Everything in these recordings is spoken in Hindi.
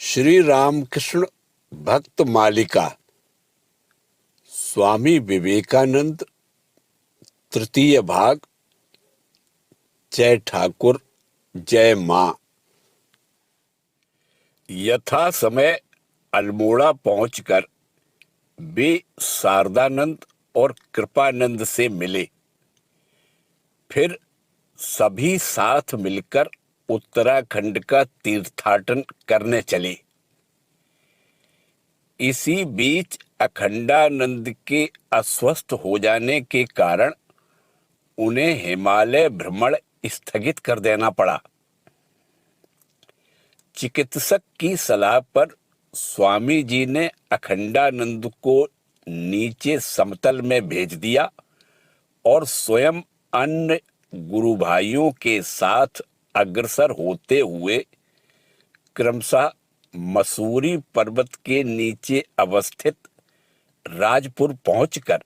श्री रामकृष्ण भक्त मालिका स्वामी विवेकानंद तृतीय भाग। जय ठाकुर जय मां। यथा समय अल्मोड़ा पहुंचकर वे शारदानंद और कृपानंद से मिले। फिर सभी साथ मिलकर उत्तराखंड का तीर्थाटन करने चले। इसी बीच अखंडानंद के अस्वस्थ हो जाने के कारण उन्हें हिमालय भ्रमण स्थगित कर देना पड़ा। चिकित्सक की सलाह पर स्वामी जी ने अखंडानंद को नीचे समतल में भेज दिया और स्वयं अन्य गुरु भाइयों के साथ अग्रसर होते हुए क्रमशः मसूरी पर्वत के नीचे अवस्थित राजपुर पहुंचकर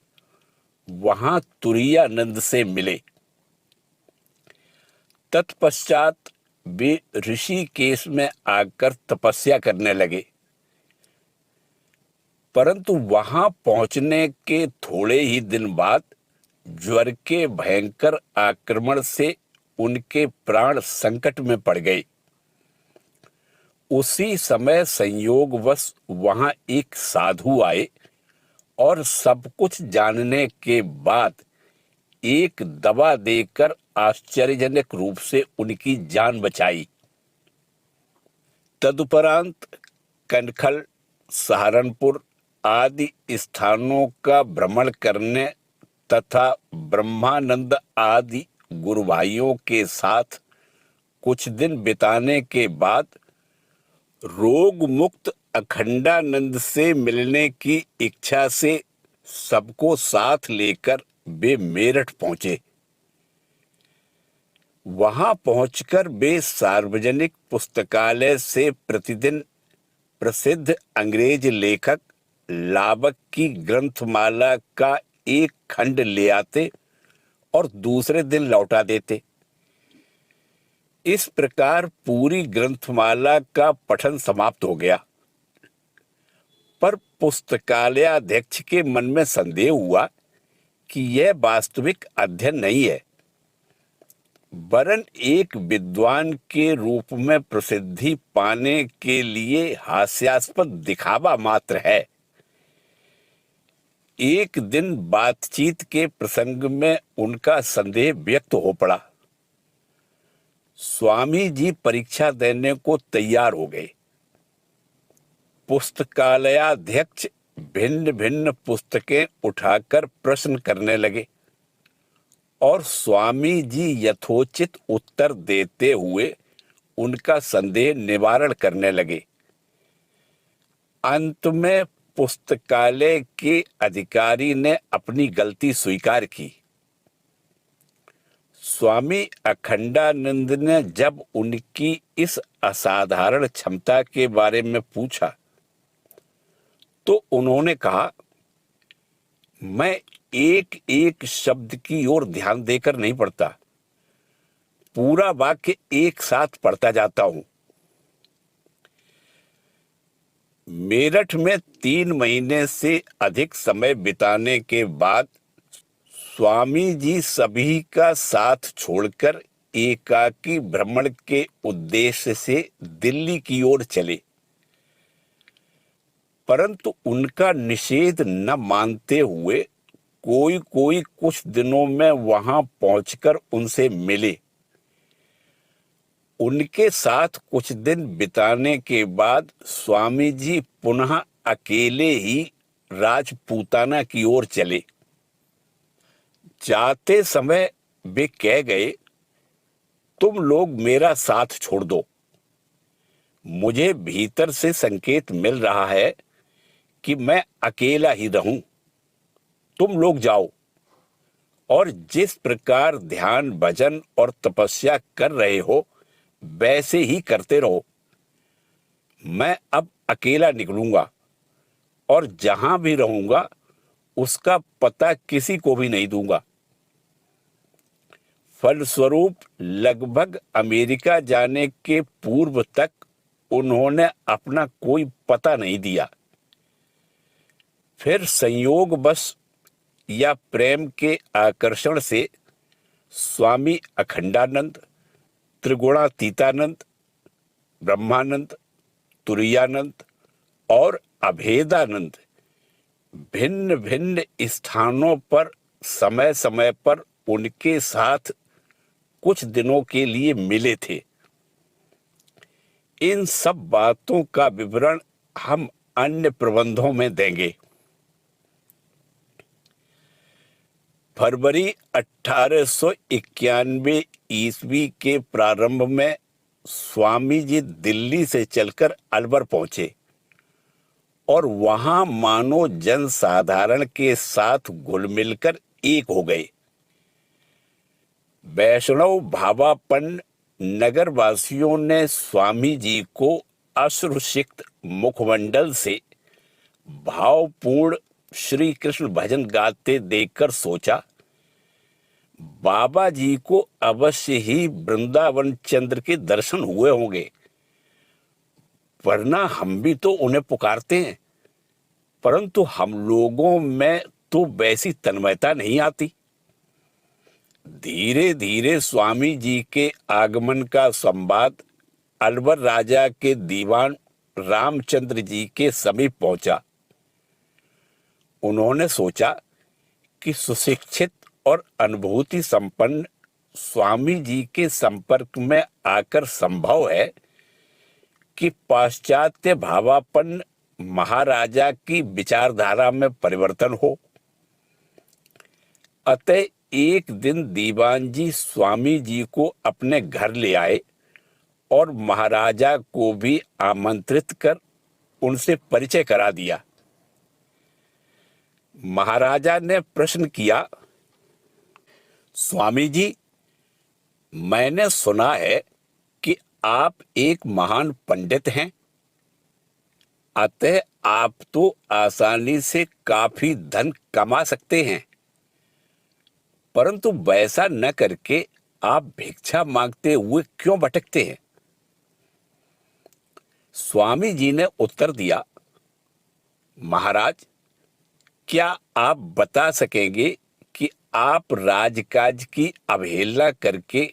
वहां तुरायानंद से मिले। तत्पश्चात वे ऋषिकेश में आकर तपस्या करने लगे, परंतु वहां पहुंचने के थोड़े ही दिन बाद ज्वर के भयंकर आक्रमण से उनके प्राण संकट में पड़ गए। उसी समय संयोगवश वहां एक साधु आए और सब कुछ जानने के बाद एक दवा देकर आश्चर्यजनक रूप से उनकी जान बचाई। तदुपरांत कनखल, सहारनपुर आदि स्थानों का भ्रमण करने तथा ब्रह्मानंद आदि गुरु भाइयों के साथ कुछ दिन बिताने के बाद रोग मुक्त अखंडानंद से मिलने की इच्छा से सबको साथ लेकर वे मेरठ पहुंचे। वहां पहुंचकर वे सार्वजनिक पुस्तकालय से प्रतिदिन प्रसिद्ध अंग्रेज लेखक लाबक की ग्रंथमाला का एक खंड ले आते और दूसरे दिन लौटा देते। इस प्रकार पूरी ग्रंथमाला का पठन समाप्त हो गया। पर पुस्तकालयाध्यक्ष के मन में संदेह हुआ कि यह वास्तविक अध्ययन नहीं है, वरन एक विद्वान के रूप में प्रसिद्धि पाने के लिए हास्यास्पद दिखावा मात्र है। एक दिन बातचीत के प्रसंग में उनका संदेह व्यक्त हो पड़ा। स्वामी जी परीक्षा देने को तैयार हो गए। पुस्तकालयाध्यक्ष भिन्न भिन्न पुस्तकें उठाकर प्रश्न करने लगे और स्वामी जी यथोचित उत्तर देते हुए उनका संदेह निवारण करने लगे। अंत में पुस्तकालय के अधिकारी ने अपनी गलती स्वीकार की। स्वामी अखंडानंद ने जब उनकी इस असाधारण क्षमता के बारे में पूछा तो उन्होंने कहा, मैं एक एक शब्द की ओर ध्यान देकर नहीं पढ़ता, पूरा वाक्य एक साथ पढ़ता जाता हूं। मेरठ में 3 महीने से अधिक समय बिताने के बाद स्वामी जी सभी का साथ छोड़कर एकाकी भ्रमण के उद्देश्य से दिल्ली की ओर चले, परंतु उनका निषेध न मानते हुए कोई कोई कुछ दिनों में वहां पहुंचकर उनसे मिले। उनके साथ कुछ दिन बिताने के बाद स्वामी जी पुनः अकेले ही राजपूताना की ओर चले। जाते समय वे कह गए, तुम लोग मेरा साथ छोड़ दो। मुझे भीतर से संकेत मिल रहा है कि मैं अकेला ही रहूं। तुम लोग जाओ और जिस प्रकार ध्यान, भजन और तपस्या कर रहे हो वैसे ही करते रहो। मैं अब अकेला निकलूंगा और जहां भी रहूंगा उसका पता किसी को भी नहीं दूंगा। फलस्वरूप लगभग अमेरिका जाने के पूर्व तक उन्होंने अपना कोई पता नहीं दिया। फिर संयोगवश या प्रेम के आकर्षण से स्वामी अखंडानंद, त्रिगुणातीतानंद, ब्रह्मानंद, तुरीयानंद और अभेदानंद भिन्न भिन्न स्थानों पर समय समय पर उनके साथ कुछ दिनों के लिए मिले थे। इन सब बातों का विवरण हम अन्य प्रबंधों में देंगे। फरवरी 1891 ईस्वी के प्रारंभ में स्वामी जी दिल्ली से चलकर अलवर पहुंचे और वहां मानो जनसाधारण के साथ घुल मिलकर एक हो गए। वैष्णव भावापन्न नगरवासियों ने स्वामी जी को अश्रुसिक्त मुखमंडल से भावपूर्ण श्री कृष्ण भजन गाते देखकर सोचा, बाबा जी को अवश्य ही वृंदावन चंद्र के दर्शन हुए होंगे, वरना हम भी तो उन्हें पुकारते हैं, परंतु हम लोगों में तो वैसी तन्मयता नहीं आती। धीरे धीरे स्वामी जी के आगमन का संवाद अलवर राजा के दीवान रामचंद्र जी के समीप पहुंचा। उन्होंने सोचा कि सुशिक्षित और अनुभूति संपन्न स्वामी जी के संपर्क में आकर संभव है कि पाश्चात्य भावापन्न महाराजा की विचारधारा में परिवर्तन हो। अतः एक दिन दीवान जी स्वामी जी को अपने घर ले आए और महाराजा को भी आमंत्रित कर उनसे परिचय करा दिया। महाराजा ने प्रश्न किया, स्वामी जी, मैंने सुना है कि आप एक महान पंडित हैं, अतः आप तो आसानी से काफी धन कमा सकते हैं, परंतु वैसा न करके आप भिक्षा मांगते हुए क्यों भटकते हैं? स्वामी जी ने उत्तर दिया, महाराज, क्या आप बता सकेंगे कि आप राजकाज की अवहेलना करके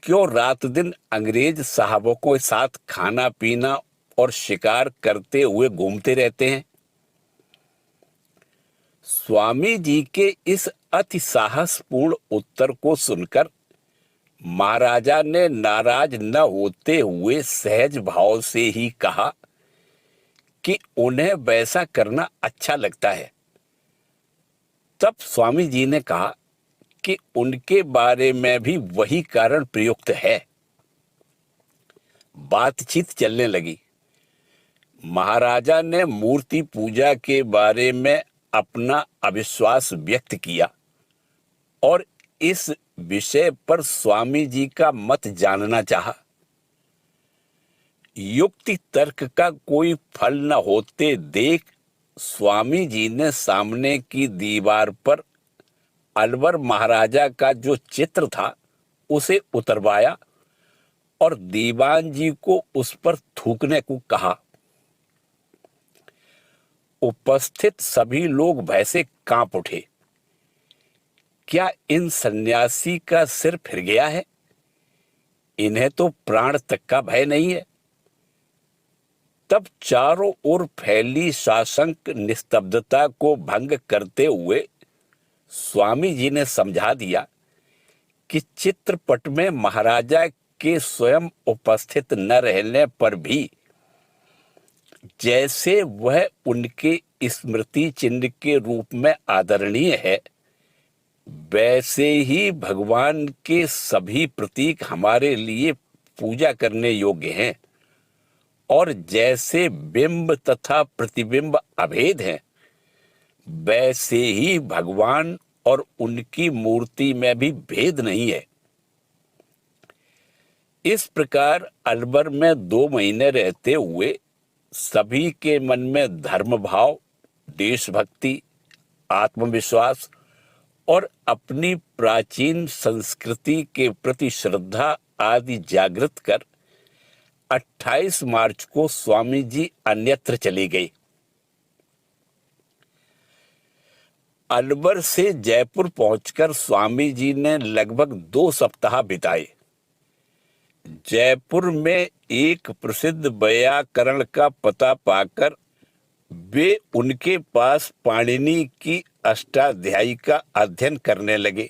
क्यों रात दिन अंग्रेज साहबों के साथ खाना पीना और शिकार करते हुए घूमते रहते हैं? स्वामी जी के इस अति साहसपूर्ण उत्तर को सुनकर महाराजा ने नाराज न होते हुए सहज भाव से ही कहा कि उन्हें वैसा करना अच्छा लगता है। तब स्वामी जी ने कहा कि उनके बारे में भी वही कारण प्रयुक्त है। बातचीत चलने लगी। महाराजा ने मूर्ति पूजा के बारे में अपना अविश्वास व्यक्त किया और इस विषय पर स्वामी जी का मत जानना चाहा। युक्ति तर्क का कोई फल न होते देख स्वामी जी ने सामने की दीवार पर अलवर महाराजा का जो चित्र था उसे उतरवाया और दीवान जी को उस पर थूकने को कहा। उपस्थित सभी लोग भय से कांप उठे। क्या इन सन्यासी का सिर फिर गया है? इन्हें तो प्राण तक का भय नहीं है। तब चारों ओर फैली साशंक निस्तब्धता को भंग करते हुए स्वामी जी ने समझा दिया कि चित्रपट में महाराजा के स्वयं उपस्थित न रहने पर भी जैसे वह उनके स्मृति चिन्ह के रूप में आदरणीय है, वैसे ही भगवान के सभी प्रतीक हमारे लिए पूजा करने योग्य हैं और जैसे बिंब तथा प्रतिबिंब अभेद हैं, वैसे ही भगवान और उनकी मूर्ति में भी भेद नहीं है। इस प्रकार अलवर में 2 महीने रहते हुए सभी के मन में धर्म भाव, देशभक्ति, आत्मविश्वास और अपनी प्राचीन संस्कृति के प्रति श्रद्धा आदि जागृत कर 28 मार्च को स्वामी जी अन्यत्र चली गई। अलवर से जयपुर पहुंचकर स्वामी जी ने लगभग 2 सप्ताह बिताए। जयपुर में एक प्रसिद्ध वैयाकरण का पता पाकर वे उनके पास पाणिनि की अष्टाध्यायी का अध्ययन करने लगे,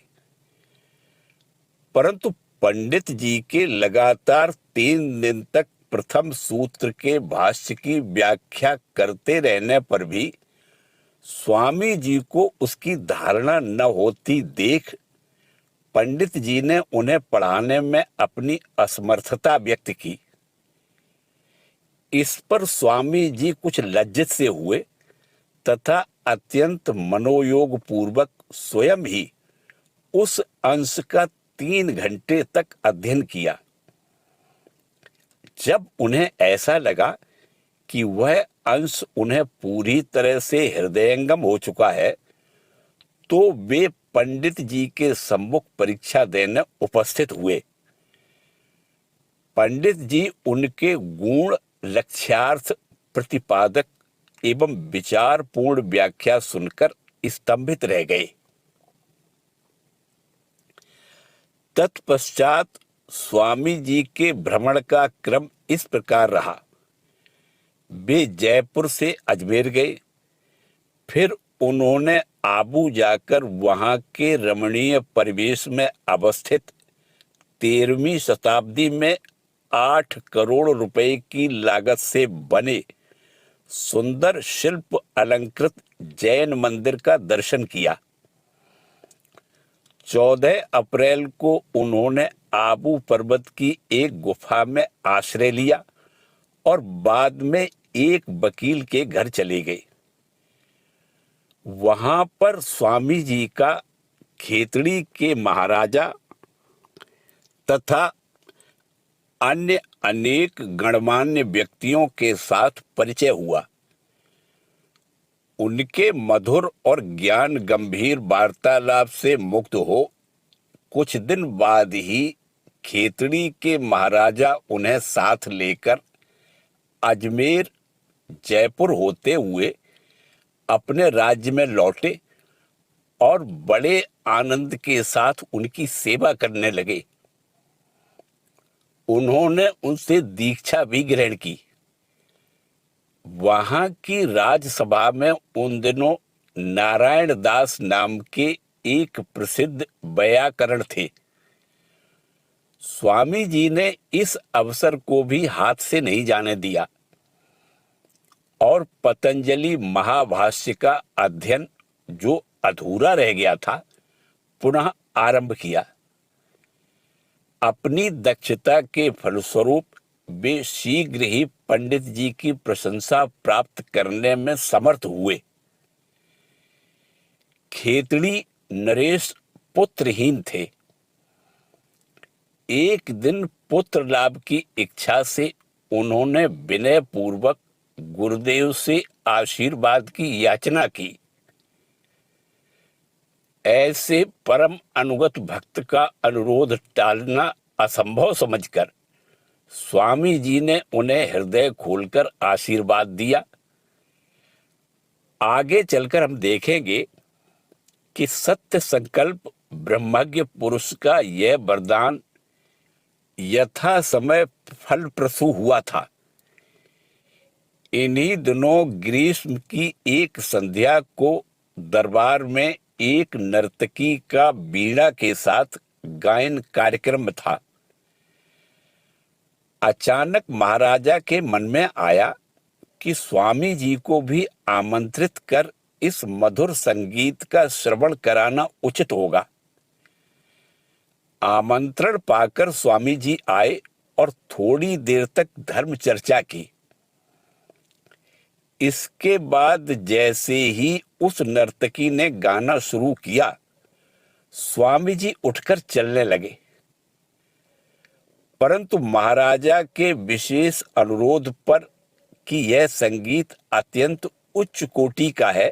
परंतु पंडित जी के लगातार 3 दिन तक प्रथम सूत्र के भाष्य की व्याख्या करते रहने पर भी स्वामी जी को उसकी धारणा न होती देख पंडित जी ने उन्हें पढ़ाने में अपनी असमर्थता व्यक्त की। इस पर स्वामी जी कुछ लज्जित से हुए तथा अत्यंत मनोयोग पूर्वक स्वयं ही उस अंश का 3 घंटे तक अध्ययन किया। जब उन्हें ऐसा लगा कि वह अंश उन्हें पूरी तरह से हृदयंगम हो चुका है, तो वे पंडित जी के सम्मुख परीक्षा देने उपस्थित हुए। पंडित जी उनके गुण लक्ष्यार्थ प्रतिपादक एवं विचारपूर्ण व्याख्या सुनकर स्तंभित रह गए। तत्पश्चात स्वामी जी के भ्रमण का क्रम इस प्रकार रहा। वे जयपुर से अजमेर गए, फिर उन्होंने आबू जाकर वहां के रमणीय परिवेश में अवस्थित 13वीं शताब्दी में 8 करोड़ रुपए की लागत से बने सुंदर शिल्प अलंकृत जैन मंदिर का दर्शन किया। 14 अप्रैल को उन्होंने आबू पर्वत की एक गुफा में आश्रय लिया और बाद में एक वकील के घर चले गए। वहां पर स्वामी जी का खेतड़ी के महाराजा तथा अन्य अनेक गणमान्य व्यक्तियों के साथ परिचय हुआ। उनके मधुर और ज्ञान गंभीर वार्तालाप से मुक्त हो कुछ दिन बाद ही खेतड़ी के महाराजा उन्हें साथ लेकर अजमेर जयपुर होते हुए अपने राज्य में लौटे और बड़े आनंद के साथ उनकी सेवा करने लगे। उन्होंने उनसे दीक्षा भी ग्रहण की। वहां की राजसभा में उन दिनों नारायण दास नाम के एक प्रसिद्ध वैयाकरण थे। स्वामी जी ने इस अवसर को भी हाथ से नहीं जाने दिया और पतंजलि महाभाष्य का अध्ययन जो अधूरा रह गया था पुनः आरंभ किया। अपनी दक्षता के फलस्वरूप वे शीघ्र ही पंडित जी की प्रशंसा प्राप्त करने में समर्थ हुए। खेतड़ी नरेश पुत्रहीन थे। एक दिन पुत्र लाभ की इच्छा से उन्होंने विनय पूर्वक गुरुदेव से आशीर्वाद की याचना की। ऐसे परम अनुगत भक्त का अनुरोध टालना असंभव समझकर स्वामी जी ने उन्हें हृदय खोलकर आशीर्वाद दिया। आगे चलकर हम देखेंगे कि सत्य संकल्प ब्रह्मज्ञ पुरुष का यह वरदान यथा समय फलप्रसू हुआ था। इन्हीं दिनों ग्रीष्म की एक संध्या को दरबार में एक नर्तकी का वीणा के साथ गायन कार्यक्रम था। अचानक महाराजा के मन में आया कि स्वामी जी को भी आमंत्रित कर इस मधुर संगीत का श्रवण कराना उचित होगा। आमंत्रण पाकर स्वामी जी आए और थोड़ी देर तक धर्म चर्चा की। इसके बाद जैसे ही उस नर्तकी ने गाना शुरू किया, स्वामी जी उठकर चलने लगे, परंतु महाराजा के विशेष अनुरोध पर कि यह संगीत अत्यंत उच्च कोटि का है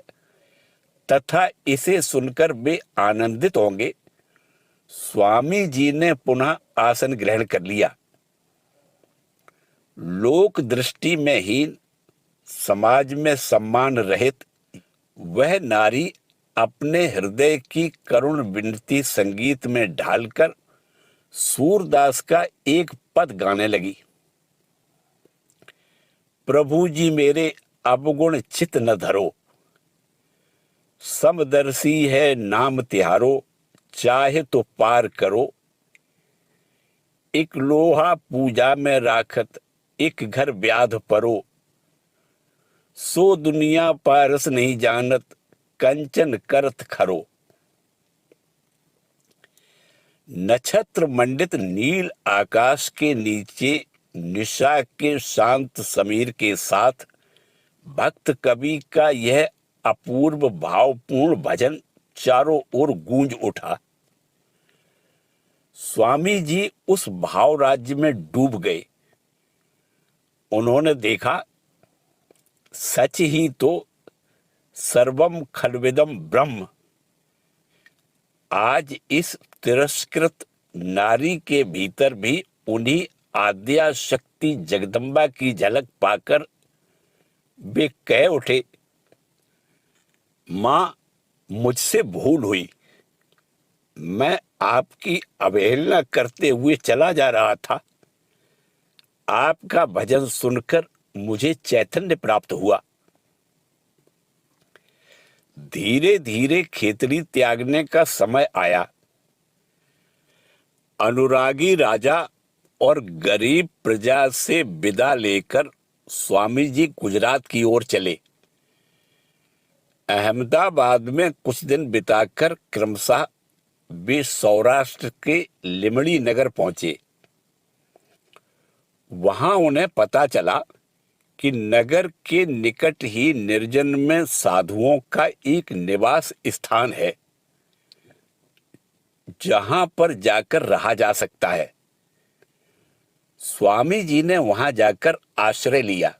तथा इसे सुनकर वे आनंदित होंगे, स्वामी जी ने पुनः आसन ग्रहण कर लिया। लोक दृष्टि में हीन, समाज में सम्मान रहित वह नारी अपने हृदय की करुण विनती संगीत में ढालकर सूरदास का एक पद गाने लगी। प्रभु जी मेरे अवगुण चित न धरो, समदर्शी है नाम तिहारो, चाहे तो पार करो। एक लोहा पूजा में राखत, एक घर व्याध परो, सो दुनिया पारस नहीं जानत, कंचन करत खरो। नक्षत्र मंडित नील आकाश के नीचे निशा के शांत समीर के साथ भक्त कवि का यह अपूर्व भावपूर्ण भजन चारों ओर गूंज उठा। स्वामी जी उस भाव राज्य में डूब गए। उन्होंने देखा, सच ही तो सर्वम खलविदम ब्रह्म। आज इस तिरस्कृत नारी के भीतर भी उन्हीं आद्या शक्ति जगदम्बा की झलक पाकर वे कह उठे, मां, मुझसे भूल हुई। मैं आपकी अवहेलना करते हुए चला जा रहा था। आपका भजन सुनकर मुझे चैतन्य प्राप्त हुआ। धीरे धीरे खेतड़ी त्यागने का समय आया। अनुरागी राजा और गरीब प्रजा से विदा लेकर स्वामी जी गुजरात की ओर चले। अहमदाबाद में कुछ दिन बिताकर क्रमशः वे सौराष्ट्र के लिमड़ी नगर पहुंचे। वहां उन्हें पता चला कि नगर के निकट ही निर्जन में साधुओं का एक निवास स्थान है, जहां पर जाकर रहा जा सकता है। स्वामी जी ने वहां जाकर आश्रय लिया,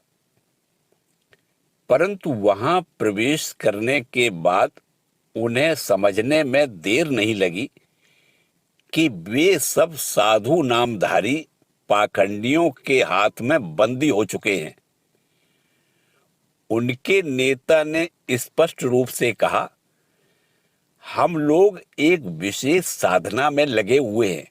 परंतु वहां प्रवेश करने के बाद उन्हें समझने में देर नहीं लगी कि वे सब साधु नामधारी पाखंडियों के हाथ में बंदी हो चुके हैं। उनके नेता ने स्पष्ट रूप से कहा, हम लोग एक विशेष साधना में लगे हुए हैं,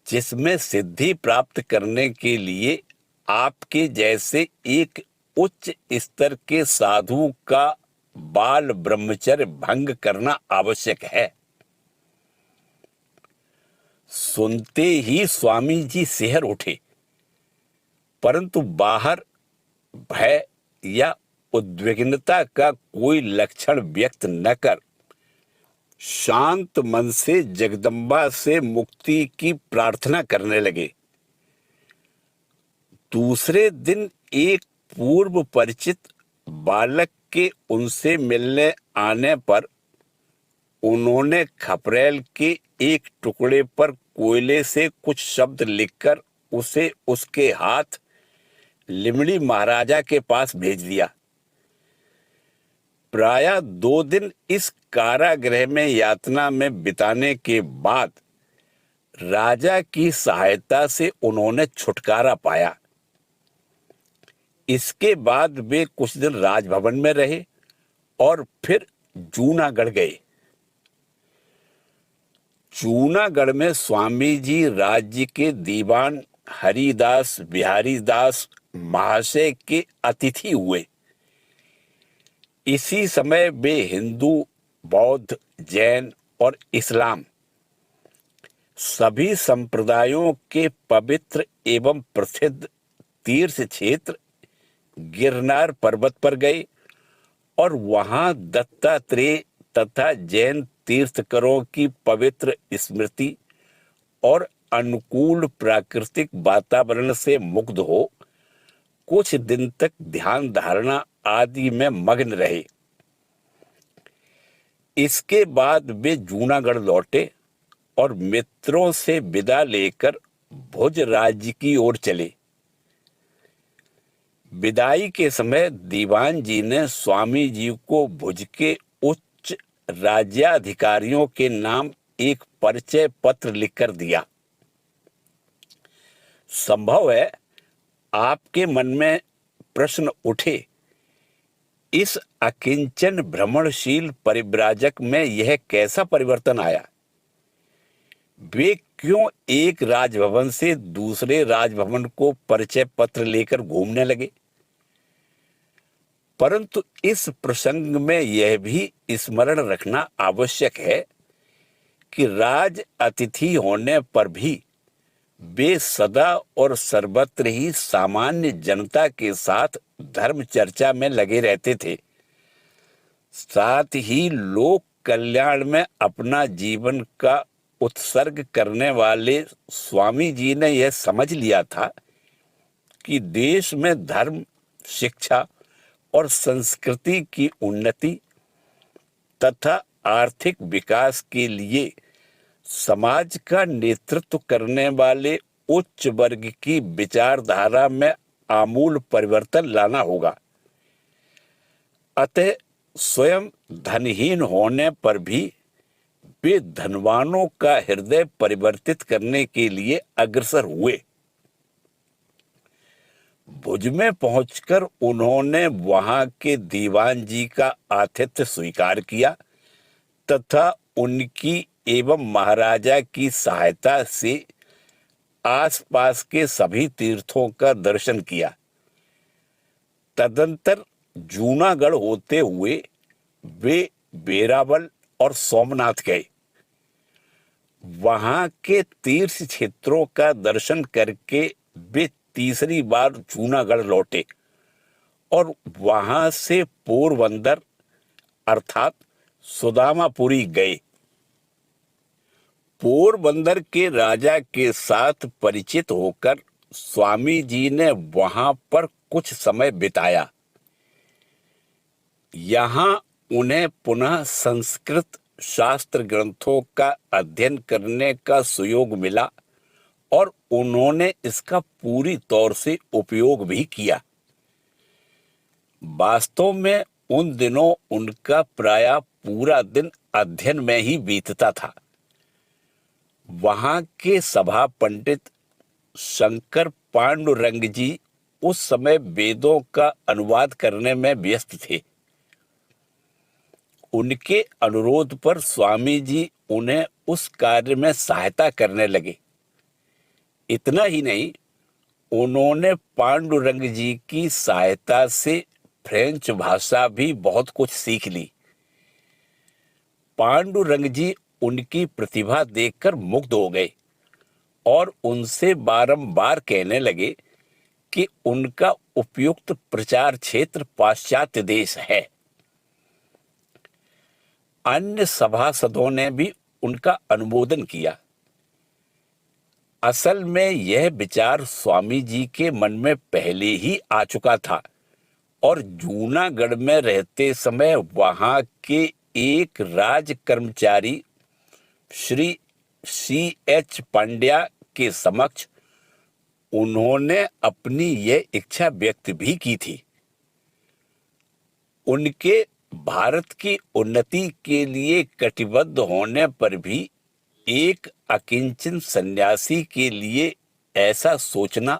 जिसमें सिद्धि प्राप्त करने के लिए आपके जैसे एक उच्च स्तर के साधु का बाल ब्रह्मचर्य भंग करना आवश्यक है। सुनते ही स्वामी जी सिहर उठे, परंतु बाहर भय या उद्विग्नता का कोई लक्षण व्यक्त न कर शांत मन से जगदम्बा से मुक्ति की प्रार्थना करने लगे। दूसरे दिन एक पूर्व परिचित बालक के उनसे मिलने आने पर उन्होंने खपरेल के एक टुकड़े पर कोयले से कुछ शब्द लिखकर उसे उसके हाथ लिमड़ी महाराजा के पास भेज दिया। प्रायः 2 दिन इस कारागृह में यातना में बिताने के बाद राजा की सहायता से उन्होंने छुटकारा पाया। इसके बाद वे कुछ दिन राजभवन में रहे और फिर जूनागढ़ गए। जूनागढ़ में स्वामी जी राज्य के दीवान हरिदास बिहारी दास महाशय के अतिथि हुए। इसी समय वे हिंदू, बौद्ध, जैन और इस्लाम सभी संप्रदायों के पवित्र एवं प्रसिद्ध तीर्थ क्षेत्र गिरनार पर्वत पर गए और वहां दत्तात्रेय तथा जैन तीर्थकरों की पवित्र स्मृति और अनुकूल प्राकृतिक वातावरण से मुग्ध हो कुछ दिन तक ध्यान धारणा आदि में मग्न रहे। इसके बाद वे जूनागढ़ लौटे और मित्रों से विदा लेकर भुज राज्य की ओर चले। विदाई के समय दीवान जी ने स्वामी जी को भुज के उच्च राज्याधिकारियों के नाम एक परिचय पत्र लिखकर दिया। संभव है आपके मन में प्रश्न उठे, इस अकिंचन भ्रमणशील परिव्राजक में यह कैसा परिवर्तन आया? वे क्यों एक राजभवन से दूसरे राजभवन को परिचय पत्र लेकर घूमने लगे? परंतु इस प्रसंग में यह भी स्मरण रखना आवश्यक है कि राज अतिथि होने पर भी वे सदा और सर्वत्र ही सामान्य जनता के साथ धर्म चर्चा में लगे रहते थे। साथ ही लोक कल्याण में अपना जीवन का उत्सर्ग करने वाले स्वामी जी ने यह समझ लिया था कि देश में धर्म, शिक्षा और संस्कृति की उन्नति तथा आर्थिक विकास के लिए समाज का नेतृत्व करने वाले उच्च वर्ग की विचारधारा में आमूल परिवर्तन लाना होगा। अतः स्वयं धनहीन होने पर भी वे धनवानों का हृदय परिवर्तित करने के लिए अग्रसर हुए। भुज में पहुंचकर उन्होंने वहां के दीवान जी का आतिथ्य स्वीकार किया तथा उनकी एवं महाराजा की सहायता से आसपास के सभी तीर्थों का दर्शन किया। तदंतर जूनागढ़ होते हुए वे वेरावल और सोमनाथ गए। वहां के तीर्थ क्षेत्रों का दर्शन करके वे तीसरी बार जूनागढ़ लौटे और वहां से पोरबंदर अर्थात सुदामापुरी गए। पोरबंदर के राजा के साथ परिचित होकर स्वामी जी ने वहां पर कुछ समय बिताया। यहाँ उन्हें पुनः संस्कृत शास्त्र ग्रंथों का अध्ययन करने का सुयोग मिला और उन्होंने इसका पूरी तौर से उपयोग भी किया। वास्तव में उन दिनों उनका प्रायः पूरा दिन अध्ययन में ही बीतता था। वहां के सभा पंडित शंकर पांडुरंग जी उस समय वेदों का अनुवाद करने में व्यस्त थे। उनके अनुरोध पर स्वामी जी उन्हें उस कार्य में सहायता करने लगे। इतना ही नहीं, उन्होंने पांडुरंग जी की सहायता से फ्रेंच भाषा भी बहुत कुछ सीख ली। पांडुरंग जी उनकी प्रतिभा देखकर मुग्ध हो गए और उनसे बारंबार कहने लगे कि उनका उपयुक्त प्रचार क्षेत्र पाश्चात्य देश है। अन्य सभासदों ने भी उनका अनुमोदन किया। असल में यह विचार स्वामी जी के मन में पहले ही आ चुका था और जूनागढ़ में रहते समय वहां के एक राज कर्मचारी श्री C.H. पांड्या के समक्ष उन्होंने अपनी यह इच्छा व्यक्त भी की थी। उनके भारत की उन्नति के लिए कटिबद्ध होने पर भी एक अकिंचन सन्यासी के लिए ऐसा सोचना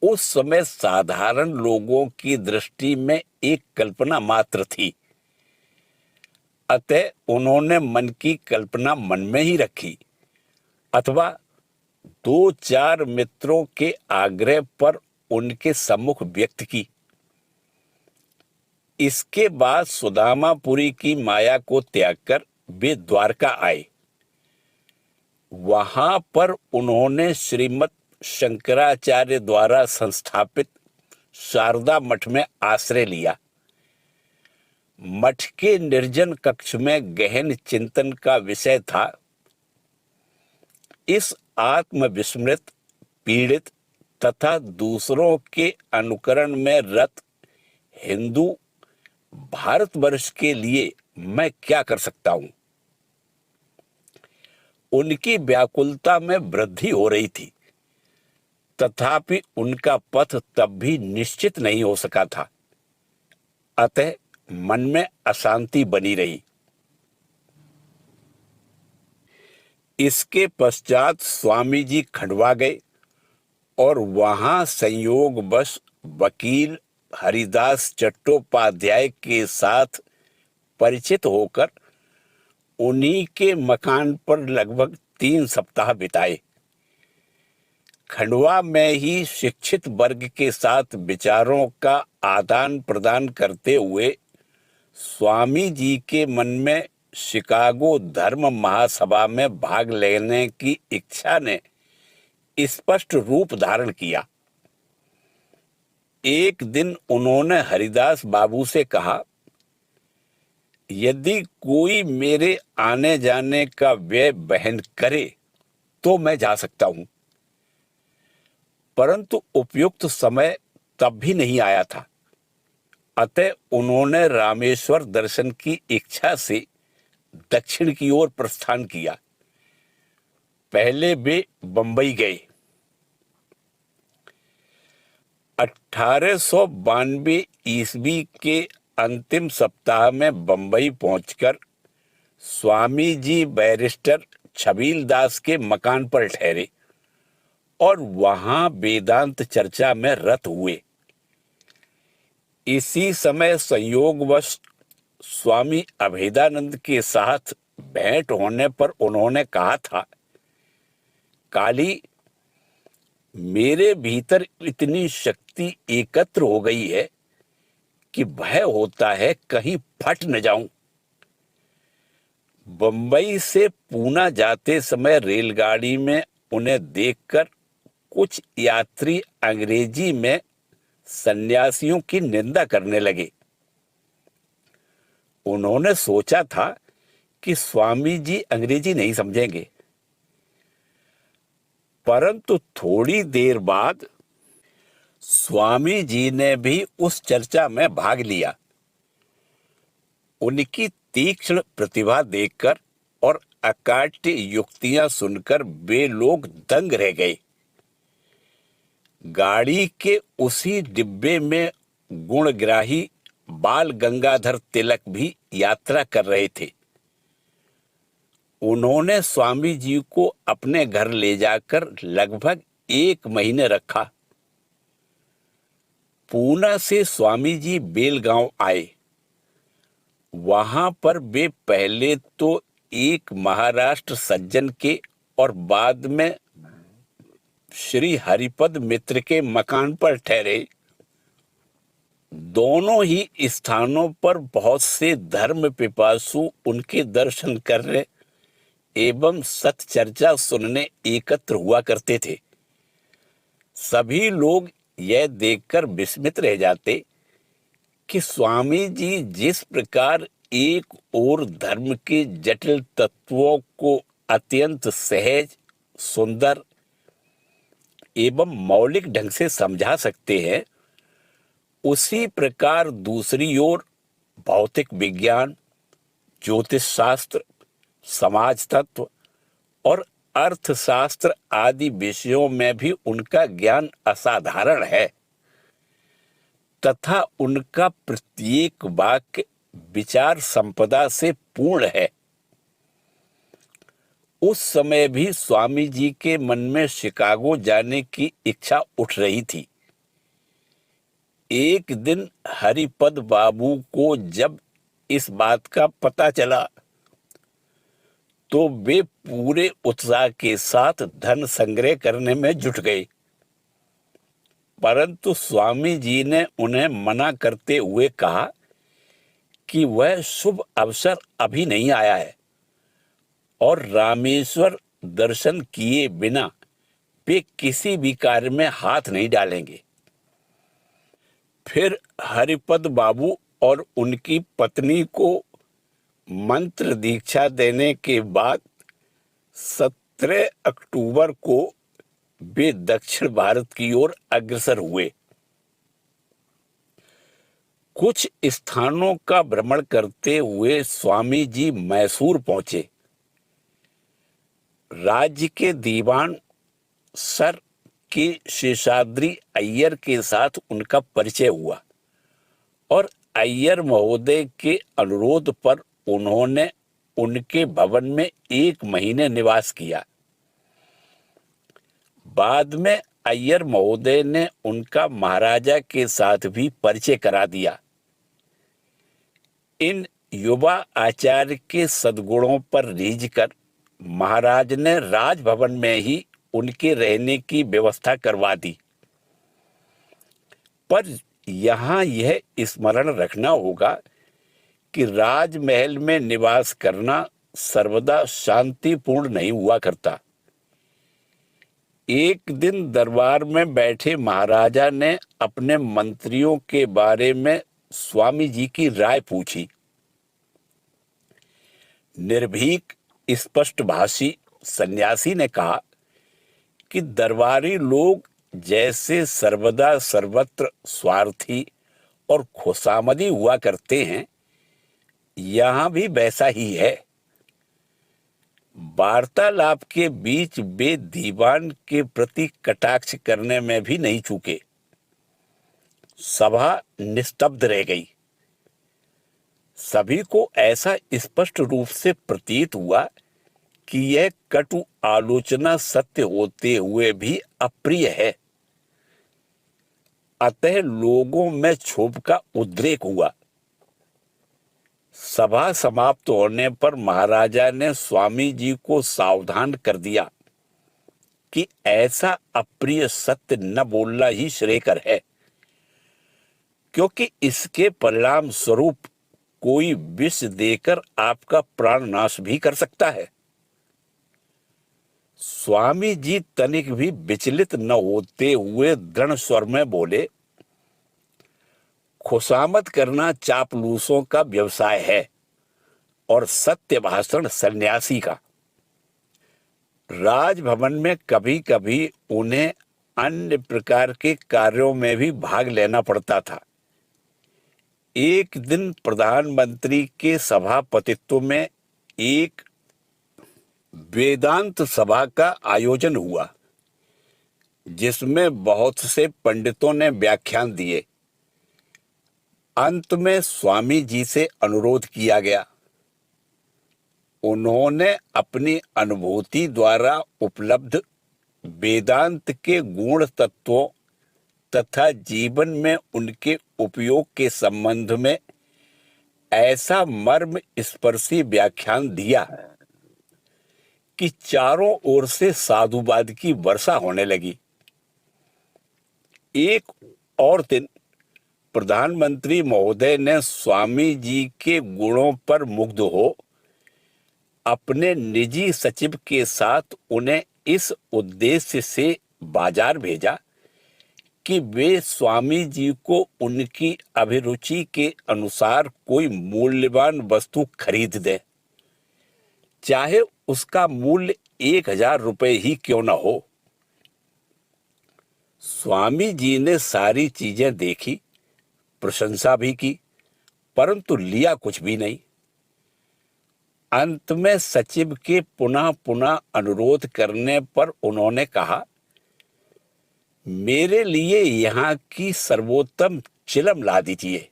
उस समय साधारण लोगों की दृष्टि में एक कल्पना मात्र थी। अतः उन्होंने मन की कल्पना मन में ही रखी अथवा 2-4 मित्रों के आग्रह पर उनके सम्मुख व्यक्त की। इसके बाद सुदामापुरी की माया को त्याग कर वे द्वारका आए। वहां पर उन्होंने श्रीमद शंकराचार्य द्वारा संस्थापित शारदा मठ में आश्रय लिया। मठ के निर्जन कक्ष में गहन चिंतन का विषय था इस आत्मविस्मृत, पीड़ित तथा दूसरों के अनुकरण में रत हिंदू भारतवर्ष के लिए मैं क्या कर सकता हूं। उनकी व्याकुलता में वृद्धि हो रही थी, तथापि उनका पथ तब भी निश्चित नहीं हो सका था। अतः मन में अशांति बनी रही। इसके पश्चात स्वामी जी खंडवा गए और वहां संयोगवश वकील हरिदास चट्टोपाध्याय के साथ परिचित होकर उन्हीं के मकान पर लगभग 3 सप्ताह बिताए। खंडवा में ही शिक्षित वर्ग के साथ विचारों का आदान प्रदान करते हुए स्वामी जी के मन में शिकागो धर्म महासभा में भाग लेने की इच्छा ने स्पष्ट रूप धारण किया। एक दिन उन्होंने हरिदास बाबू से कहा, यदि कोई मेरे आने जाने का व्यय वहन करे तो मैं जा सकता हूं, परंतु उपयुक्त समय तब भी नहीं आया था। अतः उन्होंने रामेश्वर दर्शन की इच्छा से दक्षिण की ओर प्रस्थान किया। पहले वे बंबई गए। 1892 ईस्वी के अंतिम सप्ताह में बंबई पहुंचकर स्वामी जी बैरिस्टर छबील दास के मकान पर ठहरे और वहां वेदांत चर्चा में रत हुए। इसी समय संयोगवश स्वामी अभेदानंद के साथ भेंट होने पर उन्होंने कहा था, काली, मेरे भीतर इतनी शक्ति एकत्र हो गई है कि भय होता है कहीं फट न जाऊं। बंबई से पूना जाते समय रेलगाड़ी में उन्हें देखकर कुछ यात्री अंग्रेजी में सन्यासियों की निंदा करने लगे। उन्होंने सोचा था कि स्वामी जी अंग्रेजी नहीं समझेंगे, परंतु थोड़ी देर बाद स्वामी जी ने भी उस चर्चा में भाग लिया। उनकी तीक्ष्ण प्रतिभा देखकर और अकाट्य युक्तियां सुनकर वे लोग दंग रह गए। गाड़ी के उसी डिब्बे में गुणग्राही बाल गंगाधर तिलक भी यात्रा कर रहे थे। उन्होंने स्वामी जी को अपने घर ले जाकर लगभग 1 महीने रखा। पूना से स्वामी जी बेलगांव आए। वहां पर वे पहले तो एक महाराष्ट्र सज्जन के और बाद में श्री हरिपद मित्र के मकान पर ठहरे। दोनों ही स्थानों पर बहुत से धर्म पिपासु उनके दर्शन करने एवं सत्चर्चा सुनने एकत्र हुआ करते थे। सभी लोग यह देखकर विस्मित रह जाते कि स्वामी जी जिस प्रकार एक और धर्म के जटिल तत्वों को अत्यंत सहज, सुंदर एवं मौलिक ढंग से समझा सकते हैं, उसी प्रकार दूसरी ओर भौतिक विज्ञान, ज्योतिष शास्त्र, समाज तत्व और अर्थशास्त्र आदि विषयों में भी उनका ज्ञान असाधारण है तथा उनका प्रत्येक वाक्य विचार संपदा से पूर्ण है। उस समय भी स्वामी जी के मन में शिकागो जाने की इच्छा उठ रही थी। एक दिन हरिपद बाबू को जब इस बात का पता चला तो वे पूरे उत्साह के साथ धन संग्रह करने में जुट गए, परंतु स्वामी जी ने उन्हें मना करते हुए कहा कि वह शुभ अवसर अभी नहीं आया है और रामेश्वर दर्शन किए बिना वे किसी भी कार्य में हाथ नहीं डालेंगे। फिर हरिपद बाबू और उनकी पत्नी को मंत्र दीक्षा देने के बाद 17 अक्टूबर को वे दक्षिण भारत की ओर अग्रसर हुए। कुछ स्थानों का भ्रमण करते हुए स्वामी जी मैसूर पहुंचे। राज्य के दीवान सर के शेषाद्री अय्यर के साथ उनका परिचय हुआ और अय्यर महोदय के अनुरोध पर उन्होंने उनके भवन में 1 महीने निवास किया। बाद में अय्यर महोदय ने उनका महाराजा के साथ भी परिचय करा दिया। इन युवा आचार्य के सद्गुणों पर रीझकर महाराज ने राजभवन में ही उनके रहने की व्यवस्था करवा दी। पर यहाँ यह स्मरण रखना होगा कि राजमहल में निवास करना सर्वदा शांतिपूर्ण नहीं हुआ करता। एक दिन दरबार में बैठे महाराजा ने अपने मंत्रियों के बारे में स्वामी जी की राय पूछी। निर्भीक स्पष्टभाषी सन्यासी ने कहा कि दरबारी लोग जैसे सर्वदा सर्वत्र स्वार्थी और खुशामदी हुआ करते हैं, यहां भी वैसा ही है। वार्तालाप के बीच वे दीवान के प्रति कटाक्ष करने में भी नहीं चूके। सभा निस्तब्ध रह गई। सभी को ऐसा स्पष्ट रूप से प्रतीत हुआ कि यह कटु आलोचना सत्य होते हुए भी अप्रिय है। अतः लोगों में क्षोभ का उद्रेक हुआ। सभा समाप्त होने पर महाराजा ने स्वामी जी को सावधान कर दिया कि ऐसा अप्रिय सत्य न बोलना ही श्रेयकर है, क्योंकि इसके परिणाम स्वरूप कोई विष देकर आपका प्राण नाश भी कर सकता है। स्वामी जी तनिक भी विचलित न होते हुए दृढ़ स्वर में बोले, खुशामद करना चापलूसों का व्यवसाय है और सत्य भाषण सन्यासी का। राजभवन में कभी कभी उन्हें अन्य प्रकार के कार्यों में भी भाग लेना पड़ता था। एक दिन प्रधानमंत्री के सभापतित्व में एक वेदांत सभा का आयोजन हुआ, जिसमें बहुत से पंडितों ने व्याख्यान दिए। अंत में स्वामी जी से अनुरोध किया गया। उन्होंने अपनी अनुभूति द्वारा उपलब्ध वेदांत के गुण तत्वों तथा जीवन में उनके उपयोग के संबंध में ऐसा मर्म स्पर्शी व्याख्यान दिया कि चारों ओर से साधुवाद की वर्षा होने लगी। एक और दिन प्रधानमंत्री महोदय ने स्वामी जी के गुणों पर मुग्ध हो अपने निजी सचिव के साथ उन्हें इस उद्देश्य से बाजार भेजा कि वे स्वामी जी को उनकी अभिरुचि के अनुसार कोई मूल्यवान वस्तु खरीद दें, चाहे उसका मूल्य 1000 रुपये ही क्यों न हो। स्वामी जी ने सारी चीजें देखी, प्रशंसा भी की, परंतु लिया कुछ भी नहीं। अंत में सचिव के पुनः पुनः अनुरोध करने पर उन्होंने कहा, मेरे लिए यहाँ की सर्वोत्तम चिलम ला दीजिए।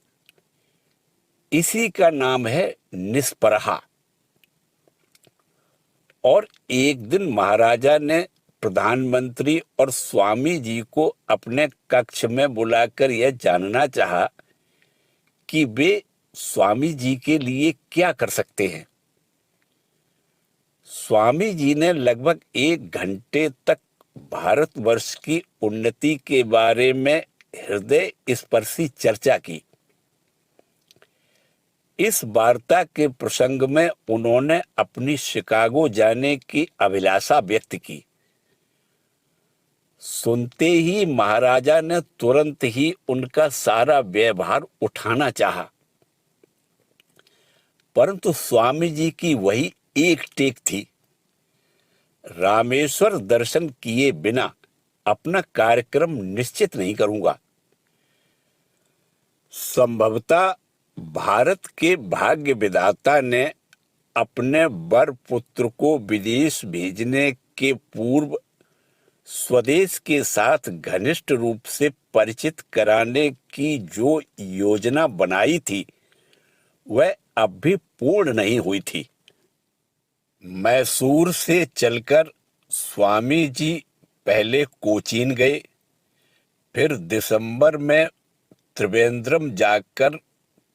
इसी का नाम है निष्परहा। और एक दिन महाराजा ने प्रधानमंत्री और स्वामी जी को अपने कक्ष में बुलाकर यह जानना चाहा कि वे स्वामी जी के लिए क्या कर सकते हैं। स्वामी जी ने लगभग 1 घंटे तक भारतवर्ष की उन्नति के बारे में हृदय स्पर्शी चर्चा की। इस वार्ता के प्रसंग में उन्होंने अपनी शिकागो जाने की अभिलाषा व्यक्त की। सुनते ही महाराजा ने तुरंत ही उनका सारा व्यवहार उठाना चाहा, परंतु स्वामी जी की वही एक टेक थी, रामेश्वर दर्शन किए बिना अपना कार्यक्रम निश्चित नहीं करूंगा। संभवतः भारत के भाग्य विधाता ने अपने वर पुत्र को विदेश भेजने के पूर्व स्वदेश के साथ घनिष्ठ रूप से परिचित कराने की जो योजना बनाई थी, वह अब भी पूर्ण नहीं हुई थी। मैसूर से चलकर स्वामी जी पहले कोचीन गए, फिर दिसंबर में त्रिवेंद्रम जाकर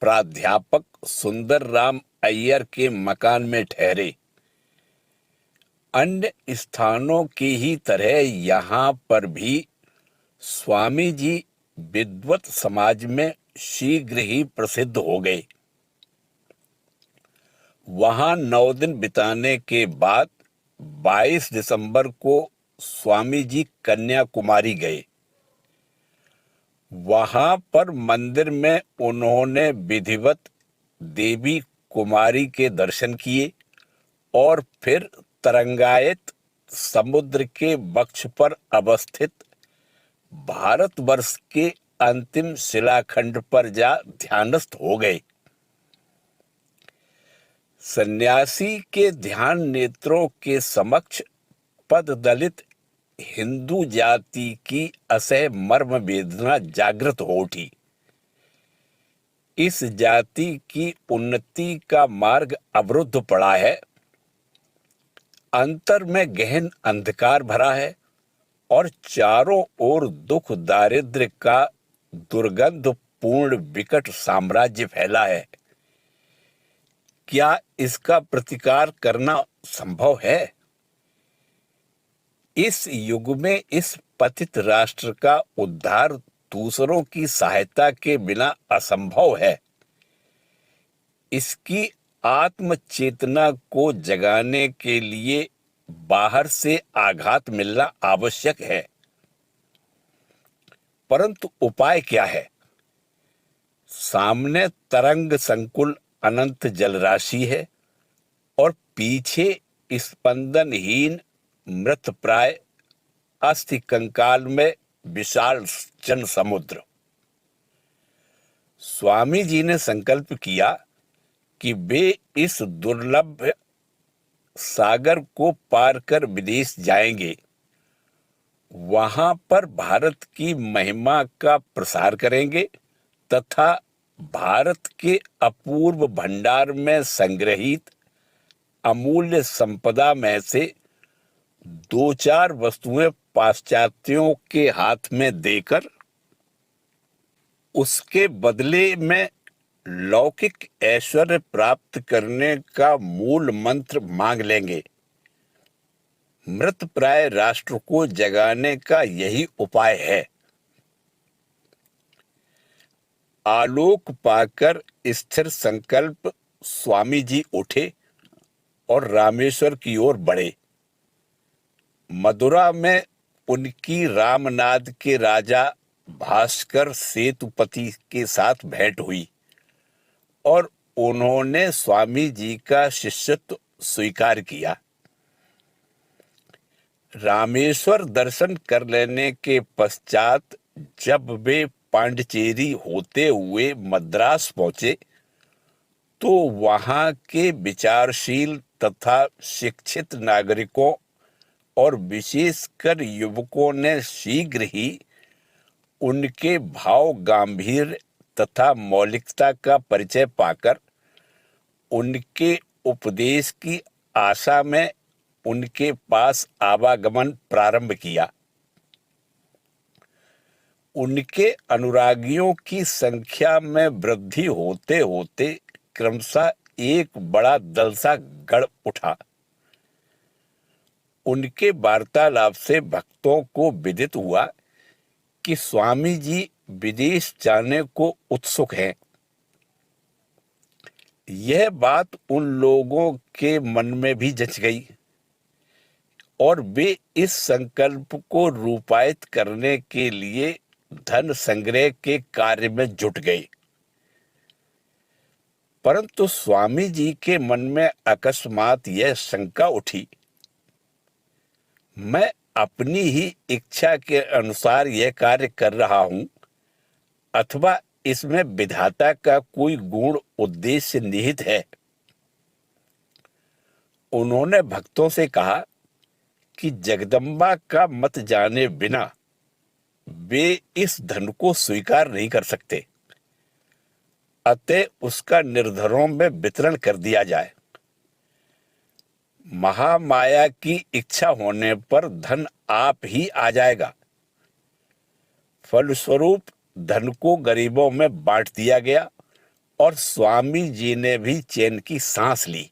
प्राध्यापक सुंदर राम अय्यर के मकान में ठहरे। अन्य स्थानों की ही तरह यहाँ पर भी स्वामी जी विद्वत समाज में शीघ्र ही प्रसिद्ध हो गए। वहां 9 दिन बिताने के बाद 22 दिसंबर को स्वामी जी कन्याकुमारी गए। वहां पर मंदिर में उन्होंने विधिवत देवी कुमारी के दर्शन किए और फिर तरंगायित समुद्र के वक्ष पर अवस्थित भारतवर्ष के अंतिम शिलाखंड पर जा ध्यानस्थ हो गए। सन्यासी के ध्यान नेत्रों के समक्ष पद दलित हिंदू जाति की असह मर्म वेदना जागृत हो उठी। इस जाति की उन्नति का मार्ग अवरुद्ध पड़ा है, अंतर में गहन अंधकार भरा है और चारों ओर दुख दारिद्र्य का दुर्गंध पूर्ण विकट साम्राज्य फैला है। क्या इसका प्रतिकार करना संभव है? इस युग में इस पतित राष्ट्र का उद्धार दूसरों की सहायता के बिना असंभव है। इसकी आत्म चेतना को जगाने के लिए बाहर से आघात मिलना आवश्यक है। परंतु उपाय क्या है? सामने तरंग संकुल अनंत जलराशि है और पीछे स्पंदनहीन मृत प्राय अस्थि कंकाल में विशाल जन समुद्र। स्वामी जी ने संकल्प किया कि वे इस दुर्लभ सागर को पार कर विदेश जाएंगे। वहां पर भारत की महिमा का प्रसार करेंगे तथा भारत के अपूर्व भंडार में संग्रहित अमूल्य संपदा में से 2-4 वस्तुएं पाश्चात्यों के हाथ में देकर उसके बदले में लौकिक ऐश्वर्य प्राप्त करने का मूल मंत्र मांग लेंगे। मृत प्राय राष्ट्र को जगाने का यही उपाय है। आलोक पाकर स्थिर संकल्प स्वामी जी उठे और रामेश्वर की ओर बढ़े। मदुरा में उनकी रामनाद के राजा भास्कर सेतुपति के साथ भेंट हुई और उन्होंने स्वामी जी का शिष्यत्व स्वीकार किया। रामेश्वर दर्शन कर लेने के पश्चात जब वे पांडिचेरी होते हुए मद्रास पहुंचे तो वहां के विचारशील तथा शिक्षित नागरिकों और विशेषकर युवकों ने शीघ्र ही उनके भाव गांभीर्य तथा मौलिकता का परिचय पाकर उनके उपदेश की आशा में उनके पास आवागमन प्रारंभ किया। उनके अनुरागियों की संख्या में वृद्धि होते होते क्रमशः एक बड़ा दल सा गढ़ उठा। उनके वार्तालाप से भक्तों को विदित हुआ कि स्वामी जी विदेश जाने को उत्सुक हैं। यह बात उन लोगों के मन में भी जच गई और वे इस संकल्प को रूपायित करने के लिए धन संग्रह के कार्य में जुट गए। परंतु स्वामी जी के मन में अकस्मात यह शंका उठी, मैं अपनी ही इच्छा के अनुसार यह कार्य कर रहा हूं अथवा इसमें विधाता का कोई गूढ़ उद्देश्य निहित है। उन्होंने भक्तों से कहा कि जगदम्बा का मत जाने बिना वे इस धन को स्वीकार नहीं कर सकते, अतः उसका निर्धनों में वितरण कर दिया जाए। महामाया की इच्छा होने पर धन आप ही आ जाएगा। फलस्वरूप धन को गरीबों में बांट दिया गया और स्वामी जी ने भी चैन की सांस ली।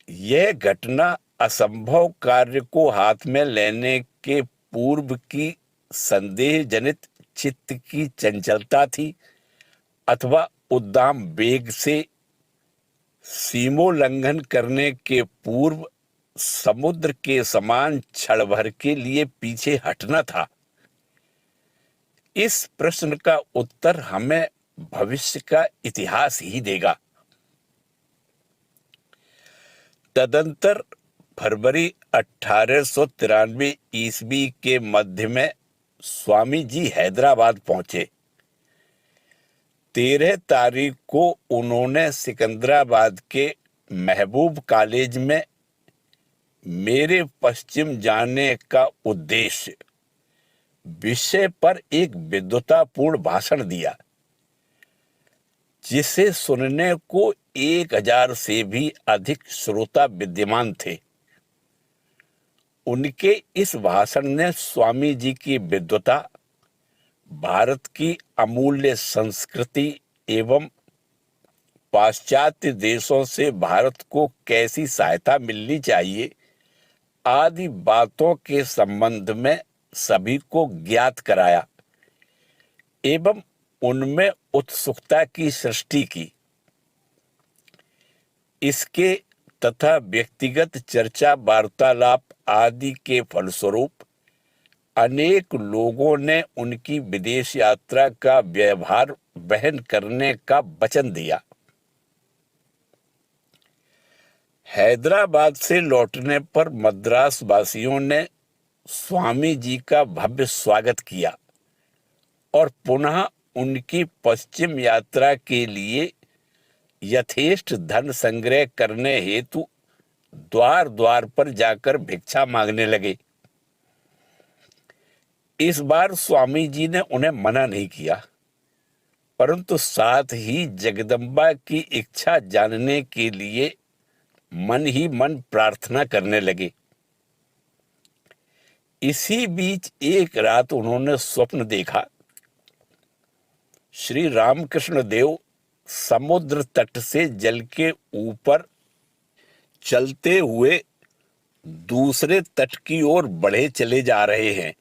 यह घटना असंभव कार्य को हाथ में लेने के पूर्व की संदेह जनित चित्त की चंचलता थी अथवा उद्दाम वेग से सीमोल्लंघन करने के पूर्व समुद्र के समान क्षण भर के लिए पीछे हटना था। इस प्रश्न का उत्तर हमें भविष्य का इतिहास ही देगा। तदंतर फरवरी 1893 ईस्वी के मध्य में स्वामी जी हैदराबाद पहुंचे। 13 तारीख को उन्होंने सिकंदराबाद के महबूब कॉलेज में मेरे पश्चिम जाने का उद्देश्य विषय पर एक विद्वतापूर्ण भाषण दिया, जिसे सुनने को 1000 से भी अधिक श्रोता विद्यमान थे। उनके इस भाषण ने स्वामी जी की विद्वता, भारत की अमूल्य संस्कृति एवं पाश्चात्य देशों से भारत को कैसी सहायता मिलनी चाहिए आदि बातों के संबंध में सभी को ज्ञात कराया एवं उनमें उत्सुकता की सृष्टि की। इसके तथा व्यक्तिगत चर्चा वार्तालाप आदि के फलस्वरूप अनेक लोगों ने उनकी विदेश यात्रा का व्यवहार वहन करने का वचन दिया। हैदराबाद से लौटने पर मद्रास वासियों ने स्वामी जी का भव्य स्वागत किया और पुनः उनकी पश्चिम यात्रा के लिए यथेष्ट धन संग्रह करने हेतु द्वार द्वार पर जाकर भिक्षा मांगने लगे। इस बार स्वामी जी ने उन्हें मना नहीं किया, परंतु साथ ही जगदम्बा की इच्छा जानने के लिए मन ही मन प्रार्थना करने लगे। इसी बीच एक रात उन्होंने स्वप्न देखा। श्री रामकृष्ण देव समुद्र तट से जल के ऊपर चलते हुए दूसरे तट की ओर बढ़े चले जा रहे हैं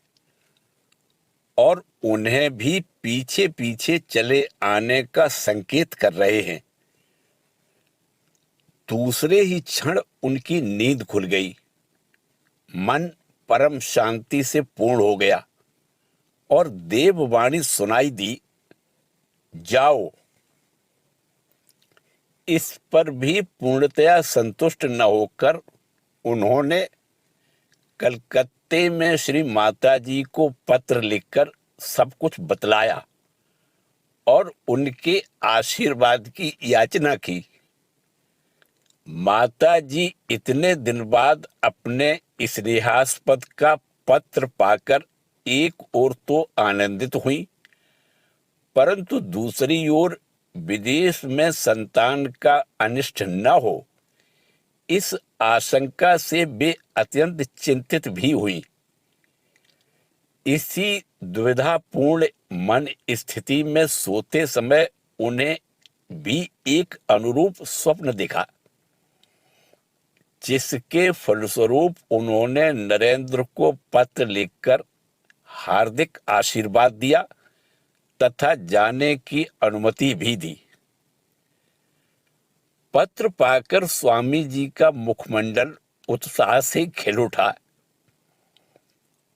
और उन्हें भी पीछे पीछे चले आने का संकेत कर रहे हैं। दूसरे ही क्षण उनकी नींद खुल गई। मन परम शांति से पूर्ण हो गया और देववाणी सुनाई दी, जाओ। इस पर भी पूर्णतया संतुष्ट न होकर उन्होंने कलकत्ते में श्री माता जी को पत्र लिखकर सब कुछ बतलाया और उनके आशीर्वाद की याचना की। माता जी इतने दिन बाद अपने स्नेहास्पद का पत्र पाकर एक ओर तो आनंदित हुई, परंतु दूसरी ओर विदेश में संतान का अनिष्ट न हो, इस आशंका से वे अत्यंत चिंतित भी हुई। इसी दुविधापूर्ण मन स्थिति में सोते समय उन्हें भी एक अनुरूप स्वप्न दिखा, जिसके फलस्वरूप उन्होंने नरेंद्र को पत्र लिखकर हार्दिक आशीर्वाद दिया तथा जाने की अनुमति भी दी। पत्र पाकर स्वामी जी का मुखमंडल उत्साह से खिल उठा।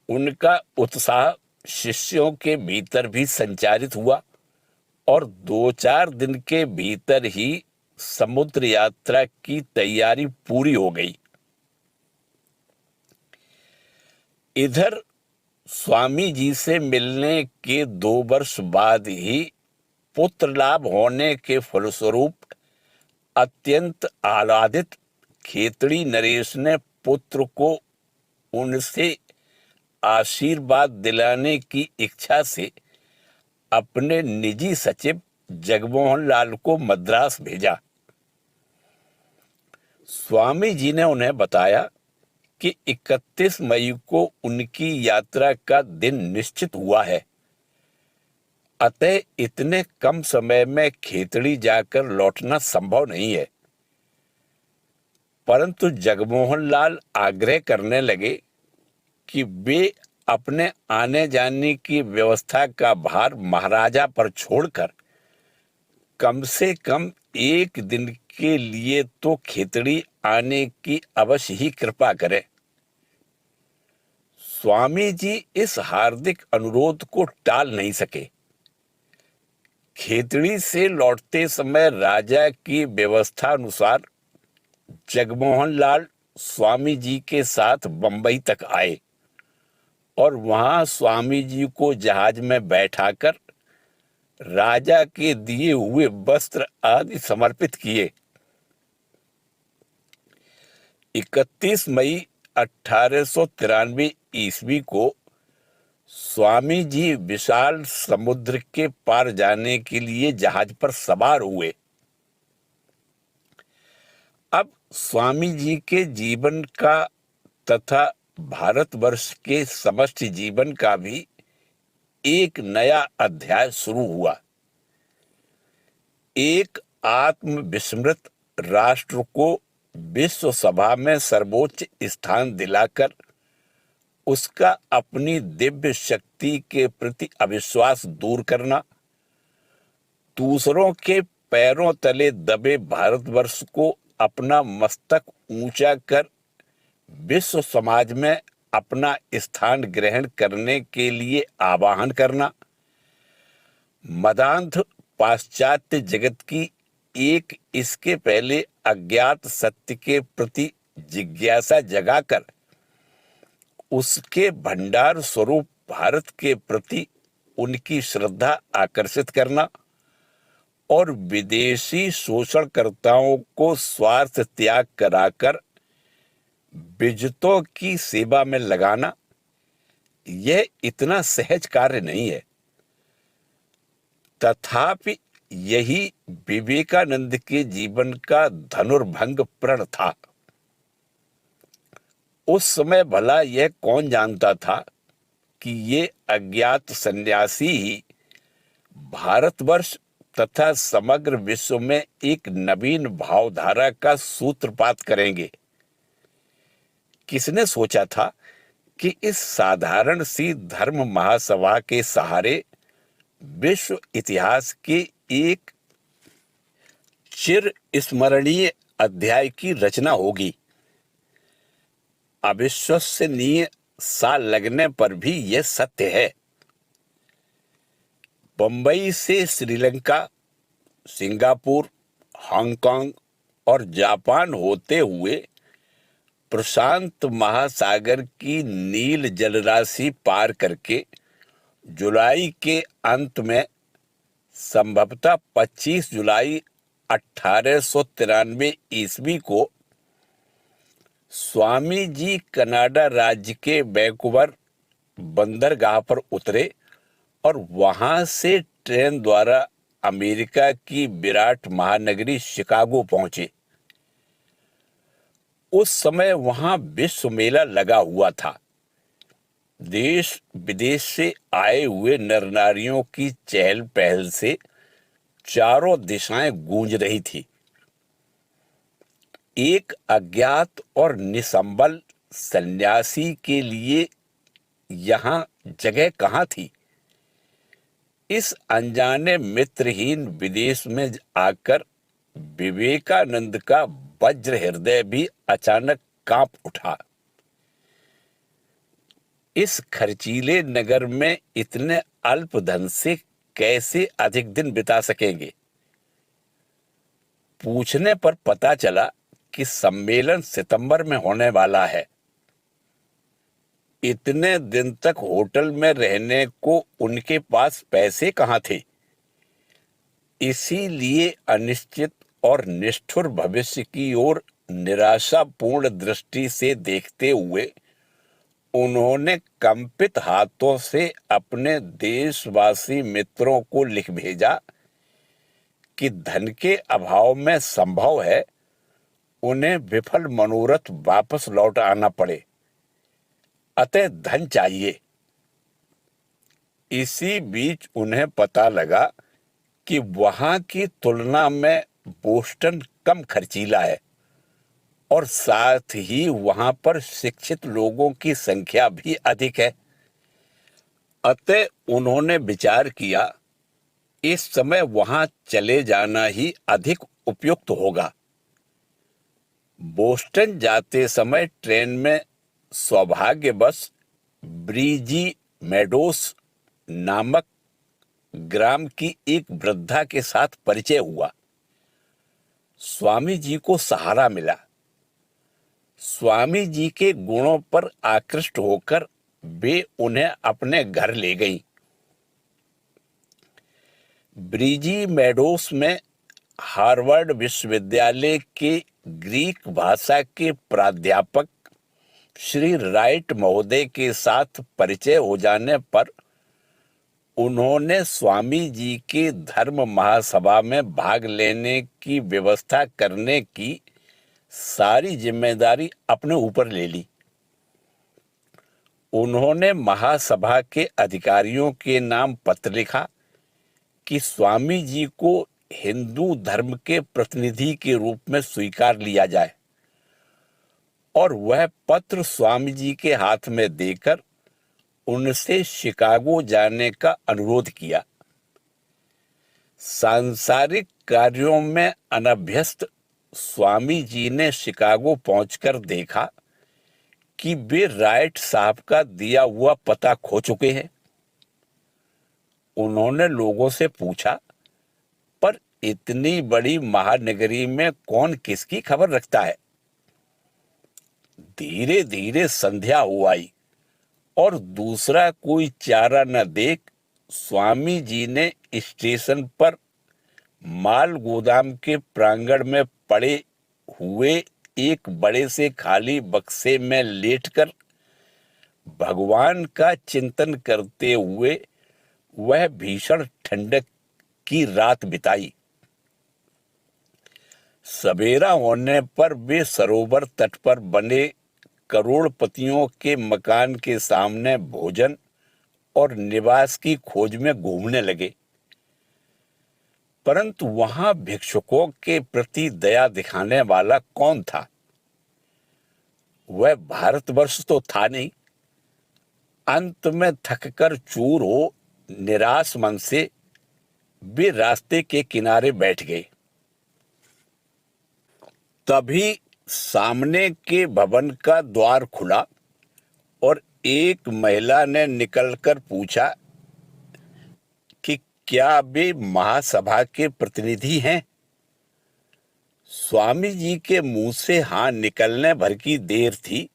उनका उत्साह शिष्यों के भीतर भी संचारित हुआ और 2-4 दिन के भीतर ही समुद्र यात्रा की तैयारी पूरी हो गई। इधर स्वामी जी से मिलने के 2 वर्ष बाद ही पुत्र लाभ होने के फलस्वरूप अत्यंत आह्लादित खेतड़ी नरेश ने पुत्र को उनसे आशीर्वाद दिलाने की इच्छा से अपने निजी सचिव जगमोहन लाल को मद्रास भेजा। स्वामी जी ने उन्हें बताया कि 31 मई को उनकी यात्रा का दिन निश्चित हुआ है, अतः इतने कम समय में खेतड़ी जाकर लौटना संभव नहीं है। परंतु जगमोहन लाल आग्रह करने लगे कि वे अपने आने जाने की व्यवस्था का भार महाराजा पर छोड़कर कम से कम एक दिन के लिए तो खेतड़ी आने की अवश्य ही कृपा करें। स्वामी जी इस हार्दिक अनुरोध को टाल नहीं सके। खेतड़ी से लौटते समय राजा की व्यवस्था अनुसार जगमोहन लाल स्वामी जी के साथ बंबई तक आए और वहां स्वामी जी को जहाज में बैठाकर राजा के दिए हुए वस्त्र आदि समर्पित किए। 31 मई 1893 ईस्वी को स्वामी जी विशाल समुद्र के पार जाने के लिए जहाज पर सवार हुए। अब स्वामी जी के जीवन का तथा भारतवर्ष के समस्त जीवन का भी एक नया अध्याय शुरू हुआ। एक आत्मविस्मृत राष्ट्र को विश्व सभा में सर्वोच्च स्थान दिलाकर उसका अपनी दिव्य शक्ति के प्रति अविश्वास दूर करना, दूसरों के पैरों तले दबे भारतवर्ष को अपना मस्तक ऊंचा कर विश्व समाज में अपना स्थान ग्रहण करने के लिए आवाहन करना, मदान्ध पाश्चात्य जगत की एक इसके पहले अज्ञात सत्य के प्रति जिज्ञासा जगाकर उसके भंडार स्वरूप भारत के प्रति उनकी श्रद्धा आकर्षित करना और विदेशी शोषणकर्ताओं को स्वार्थ त्याग कराकर विजितों की सेवा में लगाना, यह इतना सहज कार्य नहीं है। तथापि यही विवेकानंद के जीवन का धनुर्भंग प्रण था। उस समय भला यह कौन जानता था कि ये अज्ञात सन्यासी ही भारतवर्ष तथा समग्र विश्व में एक नवीन भावधारा का सूत्रपात करेंगे। किसने सोचा था कि इस साधारण सी धर्म महासभा के सहारे विश्व इतिहास के एक चिर स्मरणीय अध्याय की रचना होगी। अविश्वसनीय सा लगने पर भी यह सत्य है। बंबई से श्रीलंका, सिंगापुर, हांगकांग और जापान होते हुए प्रशांत महासागर की नील जलराशि पार करके जुलाई के अंत में संभवतः 25 जुलाई 1893 ईस्वी को स्वामी जी कनाडा राज्य के वैंकूवर बंदरगाह पर उतरे और वहां से ट्रेन द्वारा अमेरिका की विराट महानगरी शिकागो पहुंचे। उस समय वहां विश्व मेला लगा हुआ था। देश विदेश से आए हुए नर नारियों की चहल पहल से चारों दिशाएं गूंज रही थी। एक अज्ञात और निसंबल सन्यासी के लिए यहां जगह कहां थी। इस अनजाने मित्रहीन विदेश में आकर विवेकानंद का वज्र हृदय भी अचानक कांप उठा। इस खर्चीले नगर में इतने अल्प धन से कैसे अधिक दिन बिता सकेंगे। पूछने पर पता चला कि सम्मेलन सितंबर में होने वाला है। इतने दिन तक होटल में रहने को उनके पास पैसे कहाँ थे। इसीलिए अनिश्चित और निष्ठुर भविष्य की ओर निराशापूर्ण दृष्टि से देखते हुए उन्होंने कंपित हाथों से अपने देशवासी मित्रों को लिख भेजा कि धन के अभाव में संभव है उन्हें विफल मनोरथ वापस लौट आना पड़े, अतः धन चाहिए। इसी बीच उन्हें पता लगा कि वहां की तुलना में बोस्टन कम खर्चीला है और साथ ही वहां पर शिक्षित लोगों की संख्या भी अधिक है। अतः उन्होंने विचार किया, इस समय वहां चले जाना ही अधिक उपयुक्त होगा। बोस्टन जाते समय ट्रेन में सौभाग्यवश ब्रीजी मेडोस नामक ग्राम की एक वृद्धा के साथ परिचय हुआ। स्वामी जी को सहारा मिला। स्वामी जी के गुणों पर आकृष्ट होकर वे उन्हें अपने घर ले गईं। ब्रीजी मेडोस में हार्वर्ड विश्वविद्यालय के ग्रीक भाषा के प्राध्यापक श्री राइट महोदय के साथ परिचय हो जाने पर उन्होंने स्वामी जी के धर्म महासभा में भाग लेने की व्यवस्था करने की सारी जिम्मेदारी अपने ऊपर ले ली। उन्होंने महासभा के अधिकारियों के नाम पत्र लिखा कि स्वामी जी को हिंदू धर्म के प्रतिनिधि के रूप में स्वीकार लिया जाए, और वह पत्र स्वामी जी के हाथ में देकर उनसे शिकागो जाने का अनुरोध किया। सांसारिक कार्यों में अनभ्यस्त स्वामी जी ने शिकागो पहुंचकर देखा कि वे राइट साहब का दिया हुआ पता खो चुके हैं। उन्होंने लोगों से पूछा, पर इतनी बड़ी महानगरी में कौन किसकी खबर रखता है? धीरे धीरे संध्या हो आई और दूसरा कोई चारा न देख स्वामी जी ने स्टेशन पर माल गोदाम के प्रांगण में पड़े हुए एक बड़े से खाली बक्से में लेटकर भगवान का चिंतन करते हुए वह भीषण ठंडक की रात बिताई। सवेरा होने पर वे सरोवर तट पर बने करोड़पतियों के मकान के सामने भोजन और निवास की खोज में घूमने लगे, परंतु वहां भिक्षुकों के प्रति दया दिखाने वाला कौन था? वह भारतवर्ष तो था नहीं। अंत में थककर चूर हो निराश मन से वे रास्ते के किनारे बैठ गए। तभी सामने के भवन का द्वार खुला और एक महिला ने निकलकर पूछा कि क्या वे महासभा के प्रतिनिधि हैं? स्वामी जी के मुंह से हाँ निकलने भर की देर थी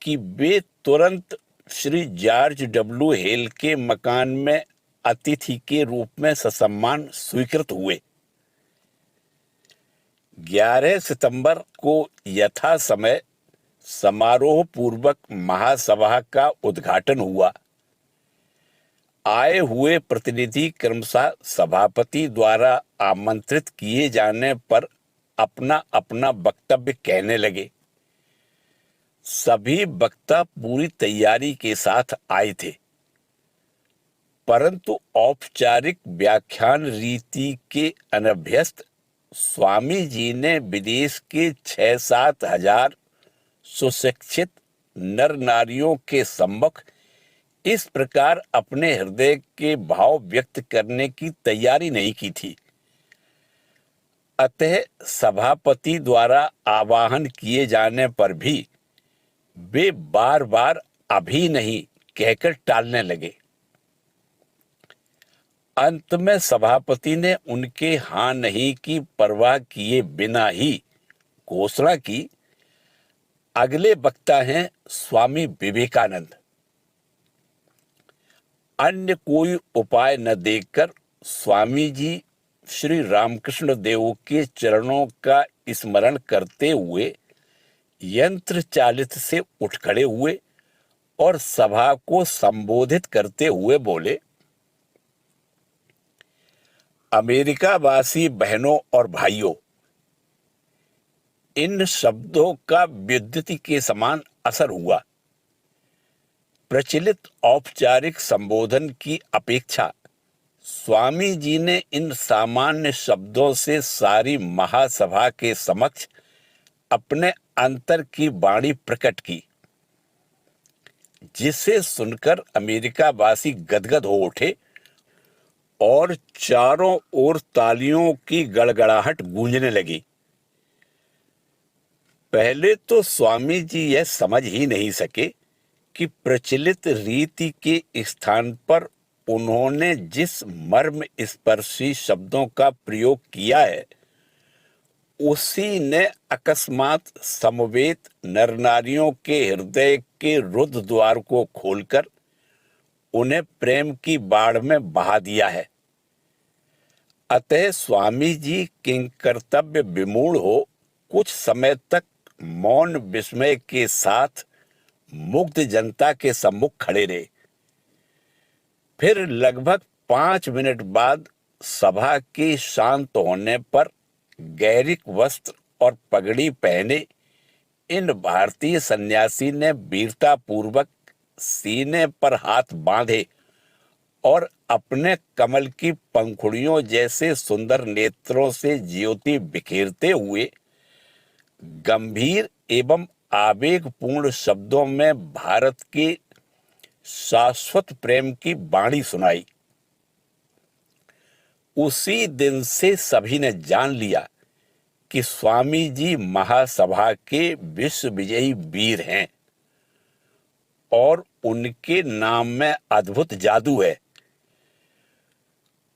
कि वे तुरंत श्री जॉर्ज डब्ल्यू हेल के मकान में अतिथि के रूप में ससम्मान स्वीकृत हुए। 11 सितंबर को यथा समय समारोह पूर्वक महासभा का उद्घाटन हुआ। आए हुए प्रतिनिधि क्रमशः सभापति द्वारा आमंत्रित किए जाने पर अपना अपना वक्तव्य कहने लगे। सभी वक्ता पूरी तैयारी के साथ आए थे, परंतु औपचारिक व्याख्यान रीति के अनभ्यस्त स्वामी जी ने विदेश के 6-7 हजार सुशिक्षित नर नारियों के सम्मुख इस प्रकार अपने हृदय के भाव व्यक्त करने की तैयारी नहीं की थी। अतः सभापति द्वारा आवाहन किए जाने पर भी वे बार बार अभी नहीं कहकर टालने लगे। अंत में सभापति ने उनके हाँ नहीं की परवाह किए बिना ही घोषणा की, अगले वक्ता हैं स्वामी विवेकानंद। अन्य कोई उपाय न देखकर स्वामी जी श्री रामकृष्ण देव के चरणों का स्मरण करते हुए यंत्र चालित से उठ खड़े हुए और सभा को संबोधित करते हुए बोले, अमेरिका वासी बहनों और भाइयों, इन शब्दों का विद्युत के समान असर हुआ। प्रचलित औपचारिक संबोधन की अपेक्षा स्वामी जी ने इन सामान्य शब्दों से सारी महासभा के समक्ष अपने अंतर की वाणी प्रकट की, जिसे सुनकर अमेरिका वासी गदगद हो उठे और चारों ओर तालियों की गड़गड़ाहट गूंजने लगी। पहले तो स्वामी जी यह समझ ही नहीं सके कि प्रचलित रीति के स्थान पर उन्होंने जिस मर्म स्पर्शी शब्दों का प्रयोग किया है, उसी ने अकस्मात समवेत नर नारियों के हृदय के रुद्र द्वार को खोलकर उन्हें प्रेम की बाढ़ में बहा दिया है। अतः स्वामी जी किंकर्तव्य विमूढ़ हो कुछ समय तक मौन विस्मय के साथ मुग्ध जनता के सम्मुख खड़े रहे। फिर लगभग 5 मिनट बाद सभा के शांत होने पर गैरिक वस्त्र और पगड़ी पहने इन भारतीय सन्यासी ने वीरता पूर्वक सीने पर हाथ बांधे और अपने कमल की पंखुड़ियों जैसे सुंदर नेत्रों से ज्योति बिखेरते हुए गंभीर एवं आवेगपूर्ण शब्दों में भारत के शाश्वत प्रेम की वाणी सुनाई। उसी दिन से सभी ने जान लिया कि स्वामी जी महासभा के विश्व विजयी वीर हैं और उनके नाम में अद्भुत जादू है।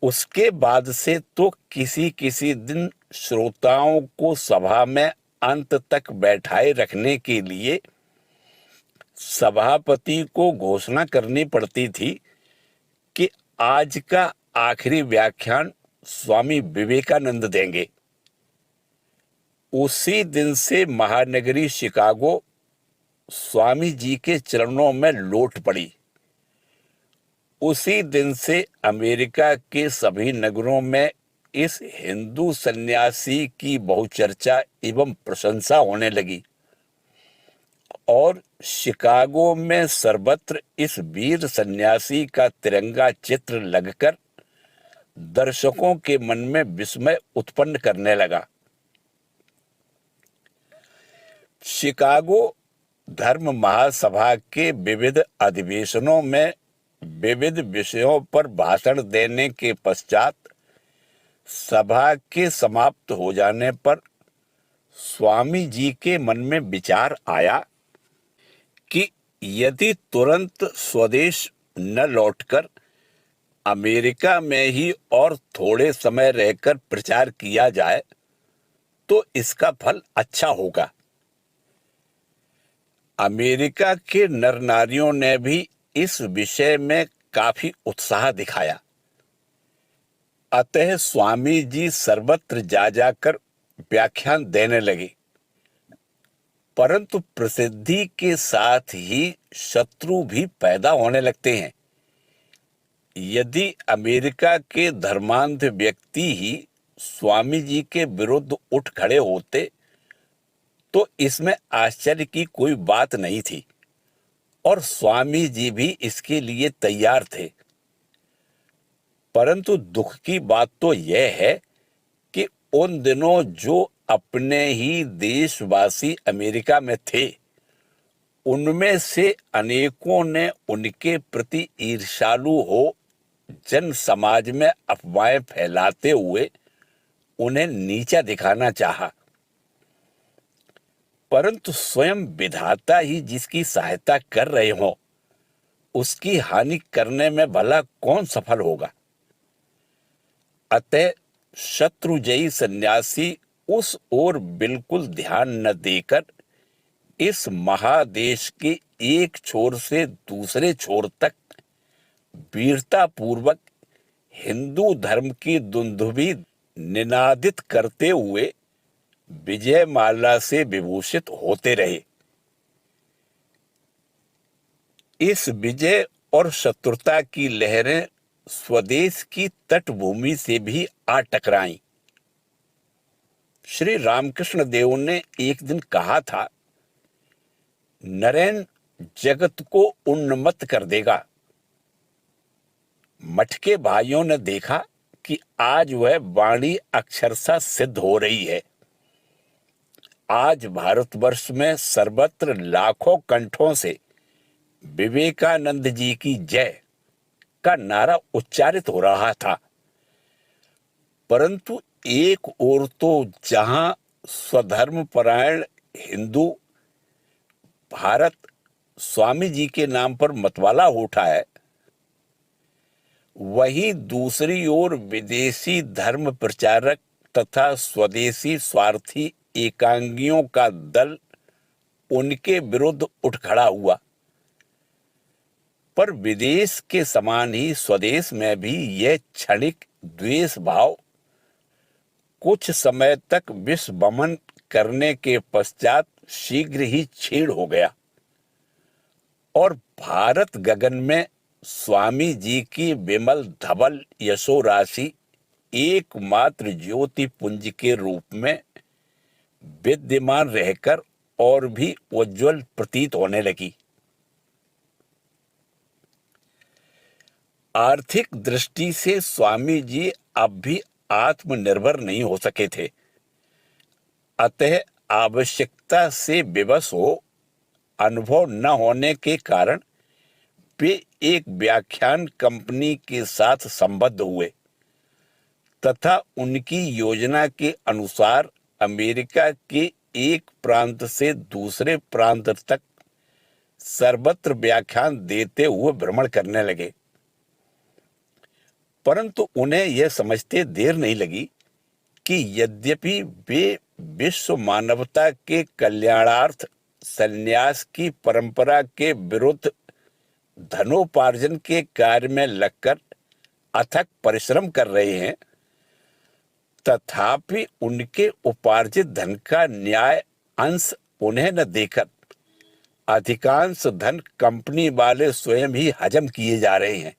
उसके बाद से तो किसी किसी दिन श्रोताओं को सभा में अंत तक बैठाए रखने के लिए सभापति को घोषणा करनी पड़ती थी कि आज का आखिरी व्याख्यान स्वामी विवेकानंद देंगे। उसी दिन से महानगरी शिकागो स्वामी जी के चरणों में लौट पड़ी। उसी दिन से अमेरिका के सभी नगरों में इस हिंदू सन्यासी की बहुचर्चा एवं प्रशंसा होने लगी और शिकागो में सर्वत्र इस वीर सन्यासी का तिरंगा चित्र लगकर दर्शकों के मन में विस्मय उत्पन्न करने लगा। शिकागो धर्म महासभा के विविध अधिवेशनों में विविध विषयों पर भाषण देने के पश्चात सभा के समाप्त हो जाने पर स्वामी जी के मन में विचार आया कि यदि तुरंत स्वदेश न लौटकर अमेरिका में ही और थोड़े समय रहकर प्रचार किया जाए तो इसका फल अच्छा होगा। अमेरिका के नर नारियों ने भी इस विषय में काफी उत्साह दिखाया। अतः स्वामी जी सर्वत्र जा जाकर व्याख्यान देने लगे। परंतु प्रसिद्धि के साथ ही शत्रु भी पैदा होने लगते हैं। यदि अमेरिका के धर्मांध व्यक्ति ही स्वामी जी के विरुद्ध उठ खड़े होते तो इसमें आश्चर्य की कोई बात नहीं थी और स्वामी जी भी इसके लिए तैयार थे। परंतु दुख की बात तो यह है कि उन दिनों जो अपने ही देशवासी अमेरिका में थे, उनमें से अनेकों ने उनके प्रति ईर्ष्यालु हो जन समाज में अफवाहें फैलाते हुए उन्हें नीचा दिखाना चाहा। परंतु स्वयं विधाता ही जिसकी सहायता कर रहे हों, उसकी हानि करने में भला कौन सफल होगा। अतः शत्रुजयी सन्यासी उस ओर बिल्कुल ध्यान न देकर इस महादेश के एक छोर से दूसरे छोर तक वीरता पूर्वक हिंदू धर्म की दुंदुभी निनादित करते हुए विजय माला से विभूषित होते रहे। इस विजय और शत्रुता की लहरें स्वदेश की तटभूमि से भी आ टकराईं। श्री रामकृष्ण देव ने एक दिन कहा था, नरेन जगत को उन्मत्त कर देगा। मठ के भाइयों ने देखा कि आज वह वाणी अक्षरशः सिद्ध हो रही है। आज भारतवर्ष में सर्वत्र लाखों कंठों से विवेकानंद जी की जय का नारा उच्चारित हो रहा था, परंतु एक ओर तो जहां स्वधर्म परायण हिंदू भारत स्वामी जी के नाम पर मतवाला उठा है, वहीं दूसरी ओर विदेशी धर्म प्रचारक तथा स्वदेशी स्वार्थी एकांगियों का दल उनके विरुद्ध उठ खड़ा हुआ। पर विदेश के समान ही स्वदेश में भी यह क्षणिक द्वेष भाव कुछ समय तक विषवमन करने के पश्चात शीघ्र ही क्षीण हो गया और भारत गगन में स्वामी जी की विमल धवल यशो राशि एकमात्र ज्योति पुंज के रूप में विद्यमान रहकर और भी उज्जवल प्रतीत होने लगी। आर्थिक दृष्टि से स्वामी जी अब भी आत्मनिर्भर नहीं हो सके थे, अतः आवश्यकता से विवश हो अनुभव न होने के कारण वे एक व्याख्यान कंपनी के साथ संबद्ध हुए तथा उनकी योजना के अनुसार अमेरिका के एक प्रांत से दूसरे प्रांत तक सर्वत्र व्याख्यान देते हुए भ्रमण करने लगे। परंतु उन्हें यह समझते देर नहीं लगी कि यद्यपि वे विश्व मानवता के कल्याणार्थ संन्यास की परंपरा के विरुद्ध धनोपार्जन के कार्य में लगकर अथक परिश्रम कर रहे हैं, तथापि उनके उपार्जित धन का न्याय अंश उन्हें न देकर अधिकांश धन कंपनी वाले स्वयं ही हजम किए जा रहे हैं।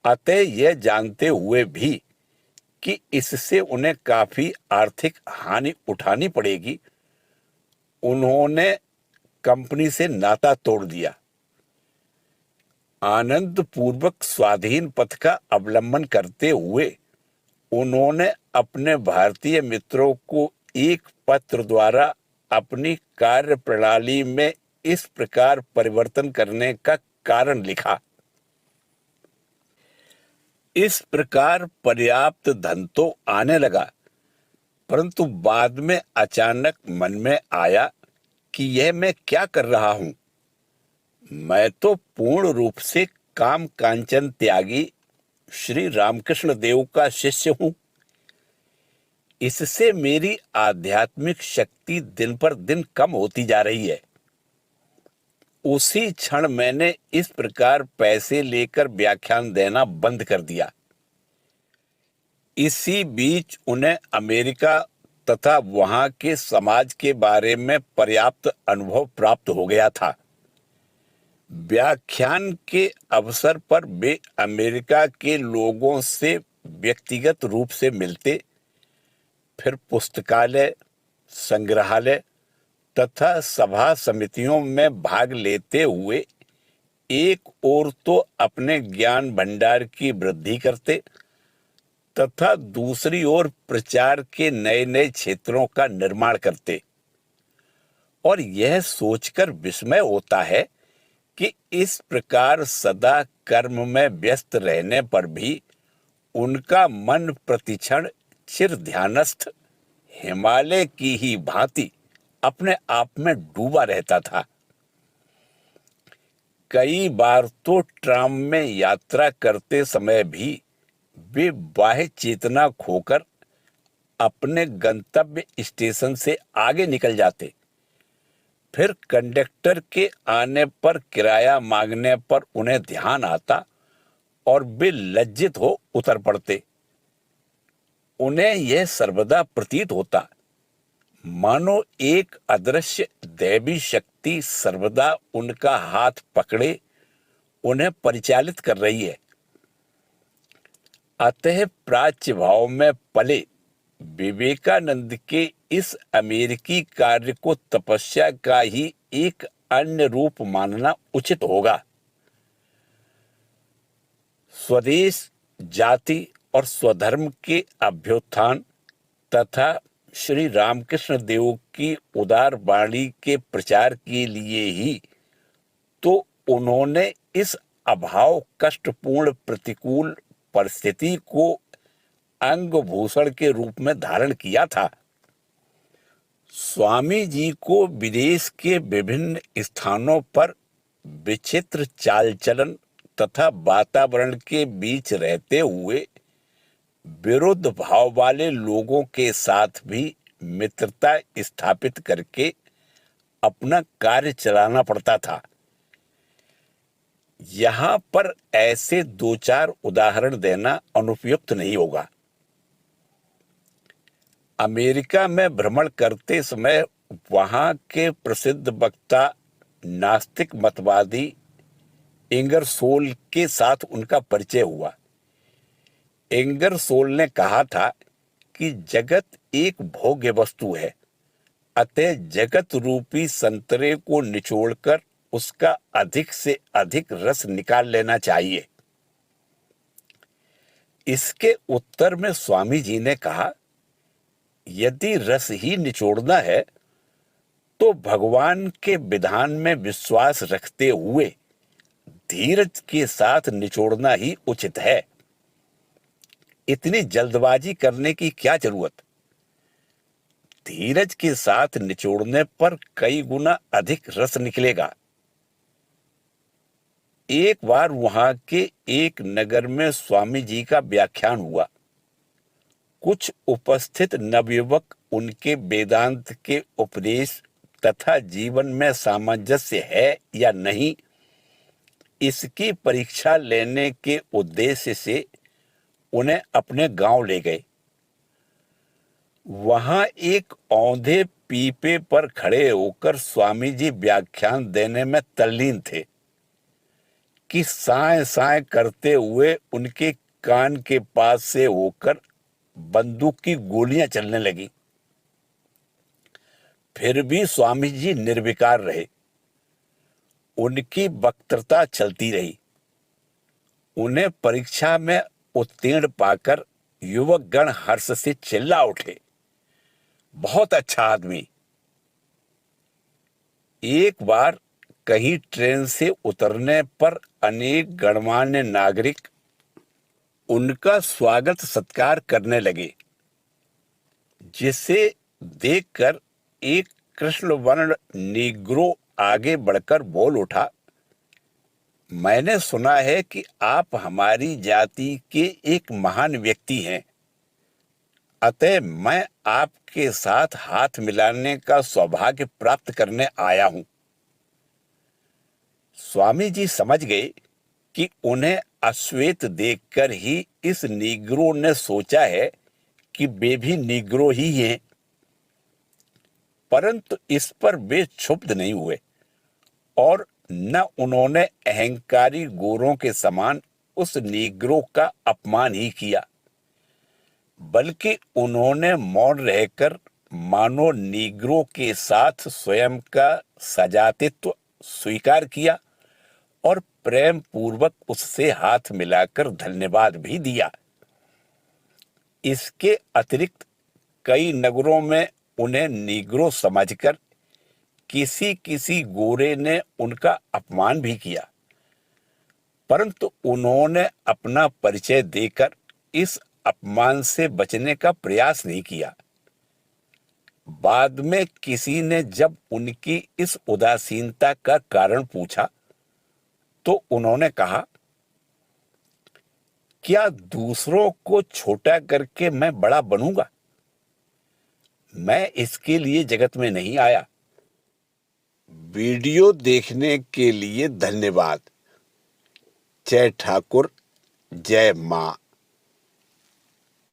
अतः यह जानते हुए भी कि इससे उन्हें काफी आर्थिक हानि उठानी पड़ेगी, उन्होंने कंपनी से नाता तोड़ दिया। आनंद पूर्वक स्वाधीन पथ का अवलंबन करते हुए उन्होंने अपने भारतीय मित्रों को एक पत्र द्वारा अपनी कार्य प्रणाली में इस प्रकार परिवर्तन करने का कारण लिखा। इस प्रकार पर्याप्त धन तो आने लगा, परंतु बाद में अचानक मन में आया कि यह मैं क्या कर रहा हूं। मैं तो पूर्ण रूप से काम कांचन त्यागी श्री रामकृष्ण देव का शिष्य हूं। इससे मेरी आध्यात्मिक शक्ति दिन पर दिन कम होती जा रही है। उसी क्षण मैंने इस प्रकार पैसे लेकर व्याख्यान देना बंद कर दिया। इसी बीच उन्हें अमेरिका तथा वहां के समाज के बारे में पर्याप्त अनुभव प्राप्त हो गया था। व्याख्यान के अवसर पर वे अमेरिका के लोगों से व्यक्तिगत रूप से मिलते, फिर पुस्तकालय, संग्रहालय तथा सभा समितियों में भाग लेते हुए एक ओर तो अपने ज्ञान भंडार की वृद्धि करते तथा दूसरी ओर प्रचार के नए नए क्षेत्रों का निर्माण करते। और यह सोचकर विस्मय होता है कि इस प्रकार सदा कर्म में व्यस्त रहने पर भी उनका मन प्रतिक्षण चिर ध्यानस्थ हिमालय की ही भांति अपने आप में डूबा रहता था। कई बार तो ट्राम में यात्रा करते समय भी वे बाह्य चेतना खोकर अपने गंतव्य स्टेशन से आगे निकल जाते, फिर कंडक्टर के आने पर किराया मांगने पर उन्हें ध्यान आता और वे लज्जित हो उतर पड़ते। उन्हें यह सर्वदा प्रतीत होता मानो एक अदृश्य दैवी शक्ति सर्वदा उनका हाथ पकड़े उन्हें परिचालित कर रही है। अतः प्राच्य भाव में पले विवेकानंद के इस अमेरिकी कार्य को तपस्या का ही एक अन्य रूप मानना उचित होगा। स्वदेश, जाति और स्वधर्म के अभ्युत्थान तथा श्री रामकृष्ण देव की उदार वाणी के प्रचार के लिए ही तो उन्होंने इस अभाव कष्टपूर्ण प्रतिकूल परिस्थिति को अंगभूषण के रूप में धारण किया था। स्वामी जी को विदेश के विभिन्न स्थानों पर विचित्र चाल चलन तथा वातावरण के बीच रहते हुए विरुद्ध भाव वाले लोगों के साथ भी मित्रता स्थापित करके अपना कार्य चलाना पड़ता था। यहाँ पर ऐसे दो चार उदाहरण देना अनुपयुक्त नहीं होगा। अमेरिका में भ्रमण करते समय वहाँ के प्रसिद्ध वक्ता नास्तिक मतवादी इंगरसोल के साथ उनका परिचय हुआ। इंगरसोल ने कहा था कि जगत एक भोग्य वस्तु है, अतः जगत रूपी संतरे को निचोड़कर उसका अधिक से अधिक रस निकाल लेना चाहिए। इसके उत्तर में स्वामी जी ने कहा, यदि रस ही निचोड़ना है तो भगवान के विधान में विश्वास रखते हुए धीरज के साथ निचोड़ना ही उचित है। इतनी जल्दबाजी करने की क्या जरूरत? धीरज के साथ निचोड़ने पर कई गुना अधिक रस निकलेगा। एक बार वहां के एक नगर में स्वामी जी का व्याख्यान हुआ। कुछ उपस्थित नवयुवक उनके वेदांत के उपदेश तथा जीवन में सामंजस्य है या नहीं, इसकी परीक्षा लेने के उद्देश्य से उन्हें अपने गांव ले गए। वहां एक औंधे पीपे पर खड़े होकर स्वामी जी व्याख्यान देने में तल्लीन थे कि साए साए करते हुए उनके कान के पास से होकर बंदूक की गोलियां चलने लगी। फिर भी स्वामी जी निर्विकार रहे। उनकी वक्तृता चलती रही। उन्हें परीक्षा में उत्तीर्ण पाकर युवक गण हर्ष से चिल्ला उठे, बहुत अच्छा आदमी। एक बार कहीं ट्रेन से उतरने पर अनेक गणमान्य नागरिक उनका स्वागत सत्कार करने लगे, जिसे देखकर एक कृष्ण वर्ण नीग्रो आगे बढ़कर बोल उठा, मैंने सुना है कि आप हमारी जाति के एक महान व्यक्ति हैं, अतः मैं आपके साथ हाथ मिलाने का सौभाग्य प्राप्त करने आया हूं। स्वामी जी समझ गए कि उन्हें अश्वेत देखकर ही इस नीग्रो ने सोचा है कि वे भी नीग्रो ही हैं, परंतु इस पर वे क्षुब्ध नहीं हुए और न उन्होंने अहंकारी गोरों के समान उस नीग्रो का अपमान ही किया, बल्कि उन्होंने मौन रहकर मानो नीग्रो के साथ स्वयं का सजातित्व स्वीकार किया और प्रेम पूर्वक उससे हाथ मिलाकर धन्यवाद भी दिया। इसके अतिरिक्त कई नगरों में उन्हें नीग्रो समझकर किसी किसी गोरे ने उनका अपमान भी किया, परंतु उन्होंने अपना परिचय देकर इस अपमान से बचने का प्रयास नहीं किया। बाद में किसी ने जब उनकी इस उदासीनता का कारण पूछा तो उन्होंने कहा, क्या दूसरों को छोटा करके मैं बड़ा बनूंगा? मैं इसके लिए जगत में नहीं आया। वीडियो देखने के लिए धन्यवाद। जय ठाकुर, जय मां।